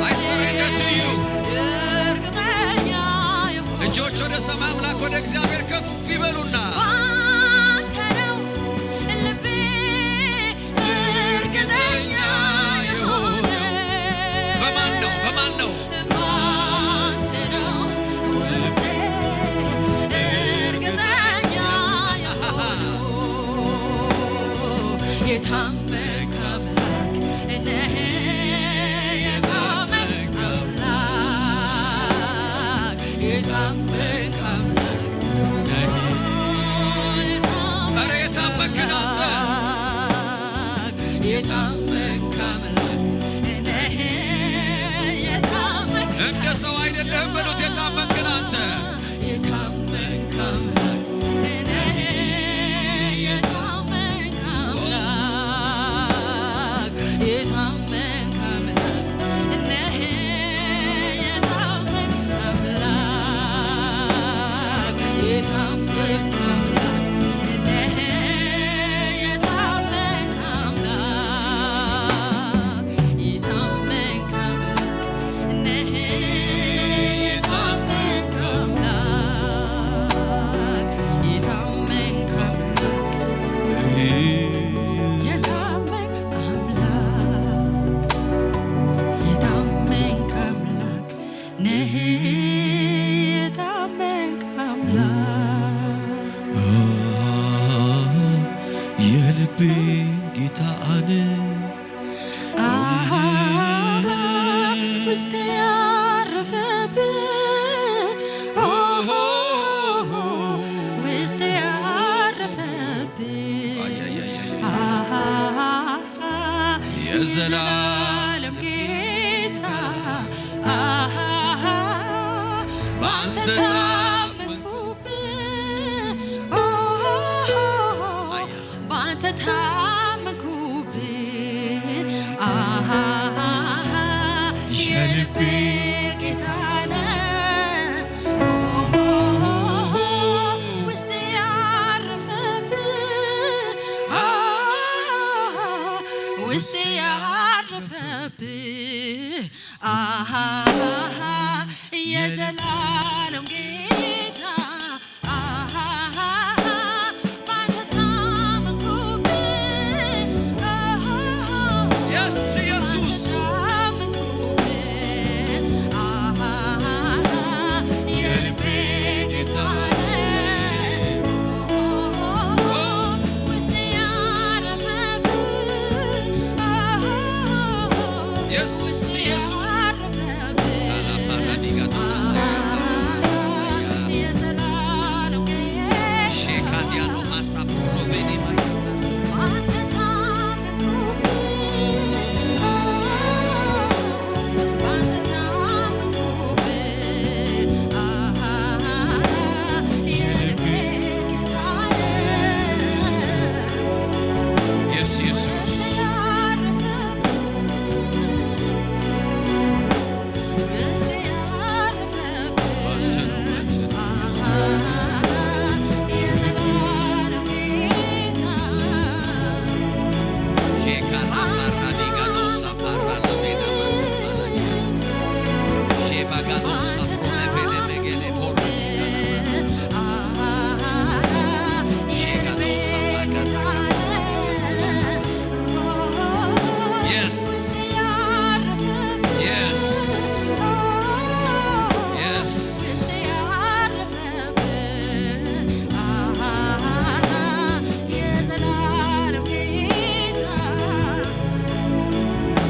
I surrender to you እርግጠኛ የሆነ እጆች ወደ ሰማይ አምላክ ወደ እግዚአብሔር ከፍ ይበሉና ባንተ ነው ልቤ እርግጠኛ የሆነ በማን ነው ባንተ ነው ውስጤ እርግጠኛ የሆነው የታመንክ አምላክ ነህ የታመንክ አምላክ የታመንክ አምላክ ነህ ኧረ የታመንክ ነህ አንተ የታመንክ አምላክ ነህ የታመንክ እንደ ሰው አይደለህም በሉት የታመንክ ነህ አንተ የታመንክ አምላክ ነህ የታመንክ አምላክ የታመንክ አምላክ ነህ የታመንክ አምላክ የታመንክ አምላክ ነህ የታመንክ አምላክ የታመንክ አምላክ ነህ የታመንክ አምላክ የታመንክ አምላክ የዘላለም ጌታ ባንተ ታመንኩብህ ባንተ ታመንኩብህ የልቤ ጌታ ነህ ውስጤ ያረፈብህ ውስጤ ያረፈብህ የዘላለም ጌታ ባንተ ታመንኩብህ Yes, ኢየሱስ የልቤ ጌታ ውስጤ ያረፈብህ Yes, ኢየሱስ ሼካዲያኖ ማሳፕሮ ቬኔ Yes, ኢየሱስ አንተ ነው Yes, yes, yes.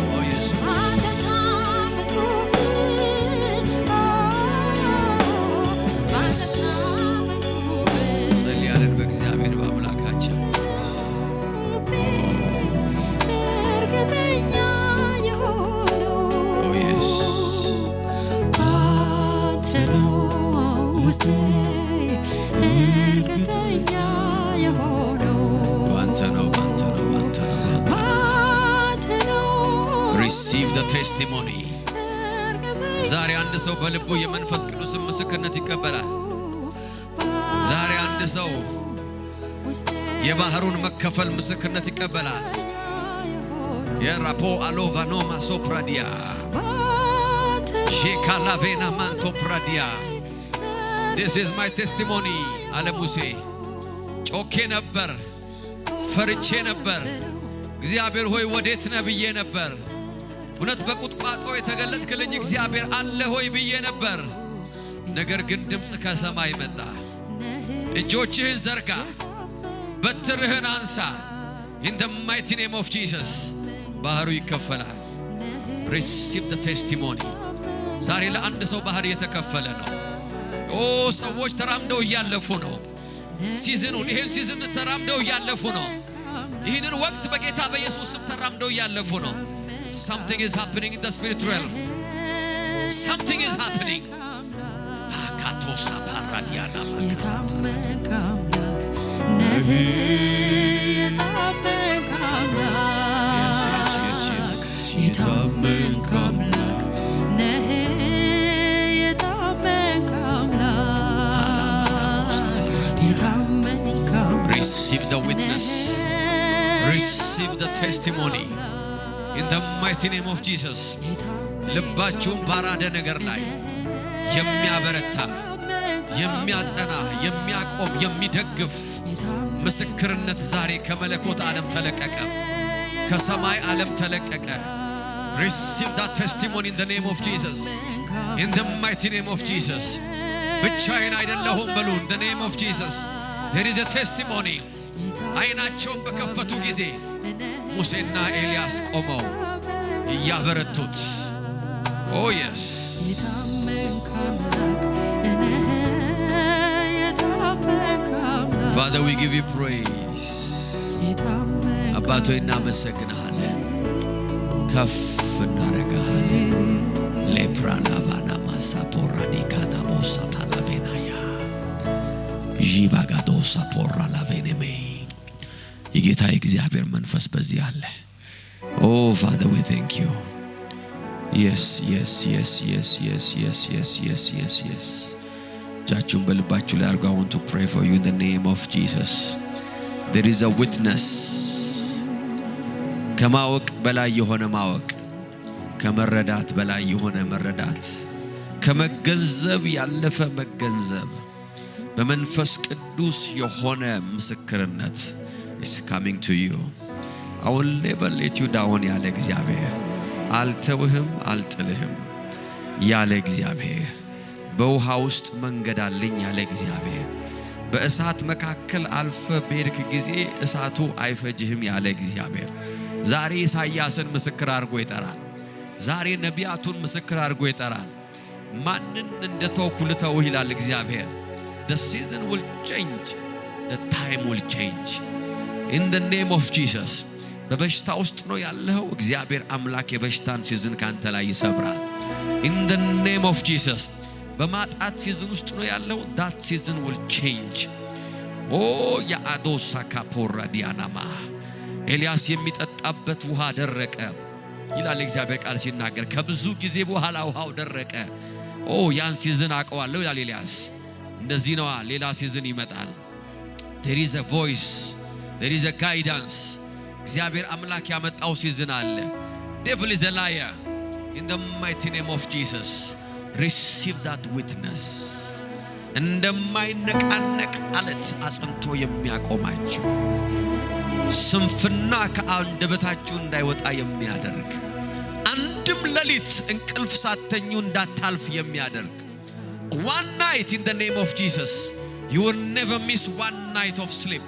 Oh, ኢየሱስ ጸልያለን በእግዚአብሔር በአምላካችን እርግጠኛ የሆነው Oh, yes. ባንተ ነው ውስጤ እርግጠኛ የሆነው ባንተ ነው ባንተ ነው ባንተ ነው ባንተ ነው Receive the testimony. ዛሬ አንድ ሰው በልቡ የመንፈስ ቅዱስን ምስክርነት ይቀበላል። ዛሬ አንድ ሰው የባህሩን መከፈል ምስክርነት ይቀበላል። የራፖ አሎቫኖ ማሶፕራዲያ ሼካላቬና ማንቶ ፕራዲያ This is my testimony አለ ሙሴ። ጮኬ ነበር፣ ፈርቼ ነበር። እግዚአብሔር ሆይ ወዴት ነህ ብዬ ነበር። እውነት በቁጥቋጦ የተገለጥክልኝ እግዚአብሔር አለ ሆይ ብዬ ነበር። ነገር ግን ድምፅ ከሰማይ መጣ። እጆችህን ዘርጋ፣ በትርህን አንሳ። In the mighty name of Jesus ባህሩ ይከፈላል። Receive the testimony. ዛሬ ለአንድ ሰው ባህር የተከፈለ ነው። ሰዎች ተራምደው እያለፉ ነው። ይህን ሲዝን ተራምደው እያለፉ ነው። ይህንን ወቅት በጌታ በኢየሱስ ስም ተራምደው እያለፉ ነው። Something is happening in the spiritual realm. Something is happening. Pakatosa paradiana. የታመንክ አምላክ ነህ የታመንክ አምላክ የታመንክ አምላክ ነህ የታመንክ አምላክ የታመንክ አምላክ Receive the witness. Receive the testimony. In the mighty name of Jesus. ልባችሁን ባራደ ነገር ላይ የሚያበረታ የሚያጸና የሚያቆም የሚደግፍ ምስክርነት ዛሬ ከመለኮት ዓለም ተለቀቀ፣ ከሰማይ ዓለም ተለቀቀ። Receive that testimony in the name of Jesus. In the mighty name of Jesus. ብቻዬን አይደለሁም በሉ። In the name of Jesus. There is a testimony. አይናቸውን በከፈቱ ጊዜ ሙሴና ኤልያስ ቆመው እያበረቱት Oh yes. Father, we give you praise. አባቶ እናመሰግንሃለን። ከፍ እናረጋለን ሌፕራላቫና ማሳፖራ ዲካና ቦሳታ ላቬናያ ጂባጋዶሳ ፖራ ላቬኔሜ የጌታ እግዚአብሔር መንፈስ በዚህ አለ Oh Father we thank you Yes ጃችሁን በልባችሁ ላይ አርጋው I want to pray for you in the name of Jesus There is a witness ከማወቅ በላይ የሆነ ማወቅ ከመረዳት በላይ የሆነ መረዳት ከመገንዘብ ያለፈ መገንዘብ በመንፈስ ቅዱስ የሆነ ምስክርነት is coming to you I will never let you down ያለ እግዚአብሔር አልተውህም አልጥልህም ያለ እግዚአብሔር በውሃ ውስጥ መንገድ አለኝ ያለ እግዚአብሔር በእሳት መካከል አልፈ በሄድክ ጊዜ እሳቱ አይፈጅህም ያለ እግዚአብሔር ዛሬ ኢሳይያስን ምስክር አድርጎ ይጠራል ዛሬ ነቢያቱን ምስክር አድርጎ ይጠራል ማንን እንደተወኩ ልተው ይላል እግዚአብሔር The season will change the time will change in the name of Jesus በበሽታ ውስጥ ነው ያለው እግዚአብሔር አምላክ የበሽታን ሲዝን ካንተ ላይ ይሰብራል in the name of Jesus በማጣት ሲዝን ውስጥ ነው ያለው that season will change oh ya adosa kapora dianama ኤልያስ የሚጠጣበት ውሃ ደረቀ ይላል እግዚአብሔር ቃል ሲናገር ከብዙ ጊዜ በኋላ ውሃው ደረቀ oh ያን ሲዝን አቀዋለሁ ይላል ኤልያስ እንደዚህ ነው ሌላ ሲዝን ይመጣል there is a voice there is a guidance እግዚአብሔር አምላክ ያመጣው ሲዝን አለ devil is a liar in the mighty name of Jesus receive that witness እንደማይነቃነቅ አለት አጽንቶ የሚያቆማችሁ ስንፍና ከአንደበታችሁ እንዳይወጣ የሚያደርግ አንድም ሌሊት እንቅልፍ ሳተኙ እንዳታልፍ የሚያደርግ one night in the name of Jesus you will never miss one night of sleep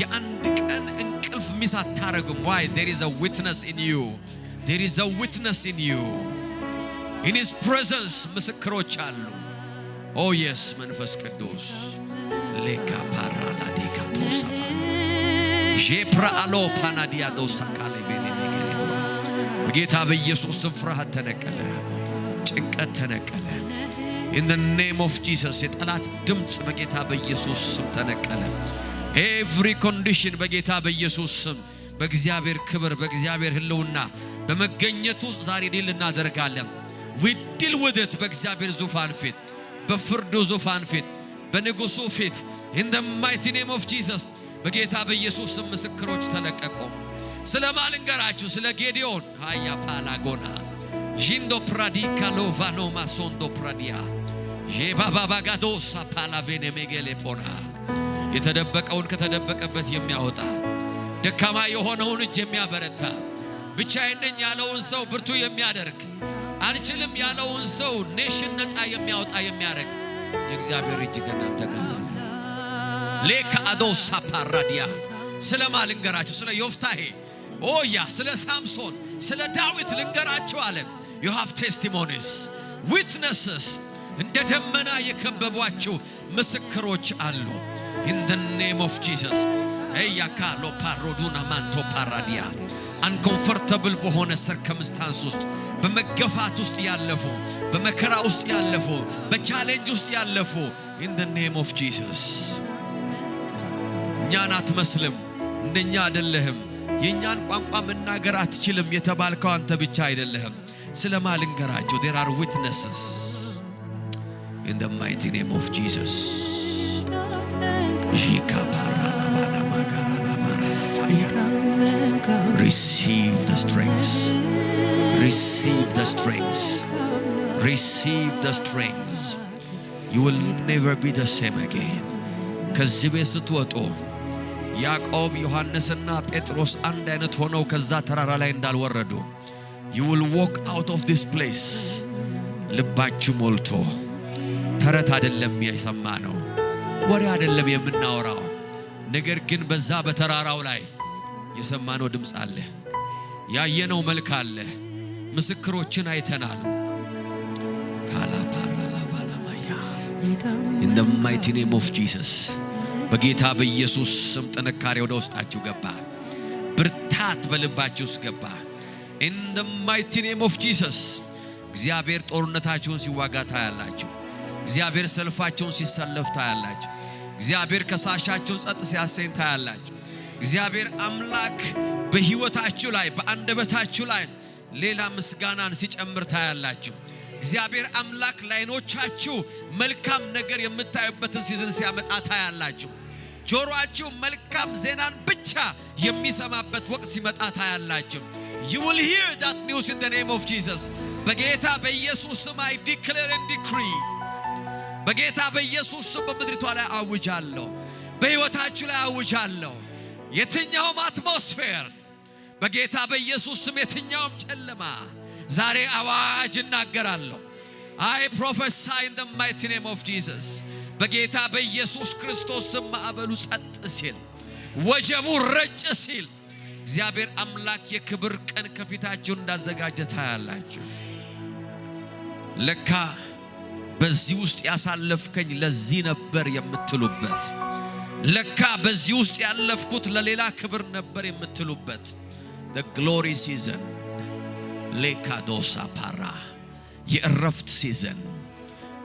የአንድ ቀን እንቅልፍ ሚስ አታረጉም why there is a witness in you there is a witness in you in his presence ምስክሮች አሉ oh yes መንፈስ ቅዱስ ሌካ ፓራላ ዲካ ቶሳታ ጄፕራ አሎ ፓናዲያ ዶሳ ካሌቬኔ ነገሌ በጌታ በኢየሱስ ስም ፍርሃት ተነቀለ ጭንቀት ተነቀለ in the name of Jesus የጠላት ድምጽ በጌታ በኢየሱስ ስም ተነቀለ every condition በጌታ በኢየሱስ ስም በእግዚአብሔር ክብር በእግዚአብሔር ህልውና በመገኘቱ ዛሬ ድል እናደርጋለን we deal with it በእግዚአብሔር ዙፋን ፊት በፍርዱ ዙፋን ፊት በንጉሱ ፊት in the mighty name of Jesus በጌታ በኢየሱስ ስም ምስክሮች ተለቀቁ ስለማልንገራችሁ ስለ ጌዲዮን ሃያ ፓላጎና ጂንዶ ፕራዲካ ሎቫኖ ማሶንዶ ፕራዲያ ጄባባጋዶ ሳፓላቬኔ ሜጌሌ ፖራ የተደበቀውን ከተደበቀበት የሚያወጣ ደካማ የሆነውን እጅ የሚያበረታ ብቻዬን ነኝ ያለውን ሰው ብርቱ የሚያደርግ አልችልም ያለውን ሰው ኔሽን ነፃ የሚያወጣ የሚያረግ የእግዚአብሔር እጅ ከናንተ ጋር አለ ለካዶሳ ፓራዲያ ስለማን ልንገራችሁ ስለ ዮፍታሄ ኦያ ስለ ሳምሶን ስለ ዳዊት ልንገራችሁ አለ you have testimonies witnesses እንደ ደመና የከበቧችሁ ምስክሮች አሉ in the name of Jesus eyakalo paroduna manto paradia uncomfortable በሆነ circumstance ውስጥ በመገፋት ውስጥ ያለፉ በመከራ ውስጥ ያለፉ በቻሌንጅ ውስጥ ያለፉ in the name of Jesus እኛን አትመስልም እንደኛ አይደለህም የኛን ቋንቋ መናገር አትችልም የተባልከው አንተ ብቻ አይደለህም ስለማን ልንገራችሁ there are witnesses in the mighty name of Jesus receive the strength receive the strength receive the strength you will never be the same again ከዚህ ቤት ስትወጡ ያዕቆብ ዮሐንስና ጴጥሮስ አንድ አይነት ሆነው ከዛ ተራራ ላይ እንዳልወረዱ you will walk out of this place ልባችሁ ሞልቶ ተረት አይደለም የሰማነው ወሬ አይደለም የምናወራው ነገር ግን በዛ በተራራው ላይ የሰማነው ድምጽ አለ ያየነው መልክ አለ ምስክሮችን አይተናል in the mighty name of Jesus በጌታ በኢየሱስ ስም ጥንካሬ ወደ ውስጣችሁ ገባ ብርታት በልባችሁ ውስጥ ገባ In the mighty name of Jesus. እግዚአብሔር ጦርነታችሁን ሲዋጋ ታያላችሁ። እግዚአብሔር ሰልፋችሁን ሲሰለፍ ታያላችሁ። እግዚአብሔር ከሳሻችሁን ጸጥ ሲያሰኝ ታያላችሁ። እግዚአብሔር አምላክ በህይወታችሁ ላይ በአንደበታችሁ ላይ ሌላ ምስጋናን ሲጨምር ታያላችሁ። እግዚአብሔር አምላክ ላይኖቻችሁ መልካም ነገር የምታዩበትን ሲዝን ሲያመጣ ታያላችሁ። ጆሮአችሁ መልካም ዜናን ብቻ የሚሰማበት ወቅት ሲመጣ ታያላችሁ። You will hear that news in the name of Jesus. በጌታ በኢየሱስ ስም I declare and decree. በጌታ በኢየሱስ ስም በምድሪቷ ላይ አውጃለሁ። በህይወታችሁ ላይ አውጃለሁ። የትኛውም አትሞስፌር በጌታ በኢየሱስ ስም የትኛውም ጨለማ ዛሬ አዋጅ እናገራለሁ። I prophesy in the mighty name of Jesus. በጌታ በኢየሱስ ክርስቶስ ስም ማዕበሉ ጸጥ ሲል ወጀቡ ረጭ ሲል እግዚአብሔር አምላክ የክብር ቀን ከፊታችሁ እንዳዘጋጀ ታያላችሁ። ለካ በዚህ ውስጥ ያሳለፍከኝ ለዚህ ነበር የምትሉበት፣ ለካ በዚህ ውስጥ ያለፍኩት ለሌላ ክብር ነበር የምትሉበት the glory season ለካዶሳ ፓራ የእረፍት ሲዝን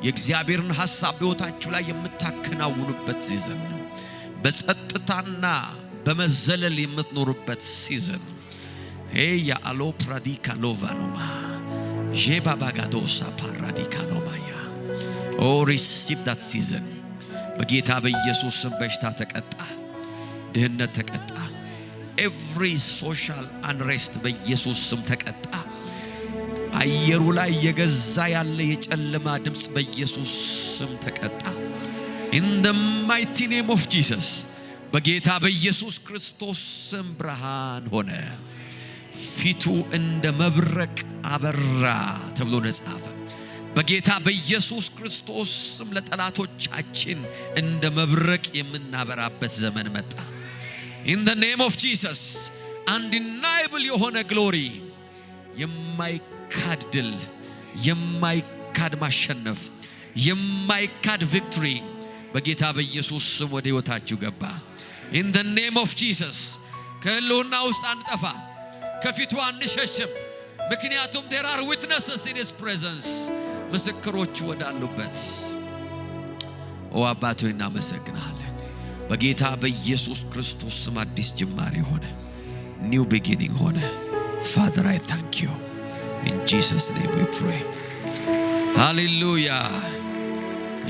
የእግዚአብሔርን ሐሳብ በሕይወታችሁ ላይ የምታከናውኑበት ሲዝን በጸጥታና በመዘለል የምትኖሩበት ሲዝን ሄያ አሎ ፕራዲካ ሎቫኖማ ጄባባጋዶሳ ፓራዲካ ኖማያ ኦ ሪሲቭ ዳት ሲዝን በጌታ በኢየሱስ ስም በሽታ ተቀጣ፣ ድህነት ተቀጣ፣ every social unrest በኢየሱስ ስም ተቀጣ። አየሩ ላይ የገዛ ያለ የጨለማ ድምጽ በኢየሱስ ስም ተቀጣ። in the mighty name of Jesus በጌታ በኢየሱስ ክርስቶስ ስም ብርሃን ሆነ፣ ፊቱ እንደ መብረቅ አበራ ተብሎ ተጻፈ። በጌታ በኢየሱስ ክርስቶስ ስም ለጠላቶቻችን እንደ መብረቅ የምናበራበት ዘመን መጣ። in the name of Jesus undeniable የሆነ glory የማይካድ ድል፣ የማይካድ ማሸነፍ፣ የማይካድ victory በጌታ በኢየሱስ ስም ወደ ሕይወታችሁ ገባ። in the name of Jesus ከህልውና ውስጥ አንጠፋ፣ ከፊቱ አንሸሽም። ምክንያቱም there are witnesses in his presence ምስክሮች ወዳሉበት። ኦ አባቶ እናመሰግናለን። በጌታ በኢየሱስ ክርስቶስ ስም አዲስ ጅማሬ ሆነ፣ new beginning ሆነ። Father, I thank you. In Jesus' name we pray. Hallelujah.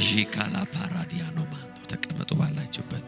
Jikala paradiano mando. ተቀመጡ ባላችሁበት።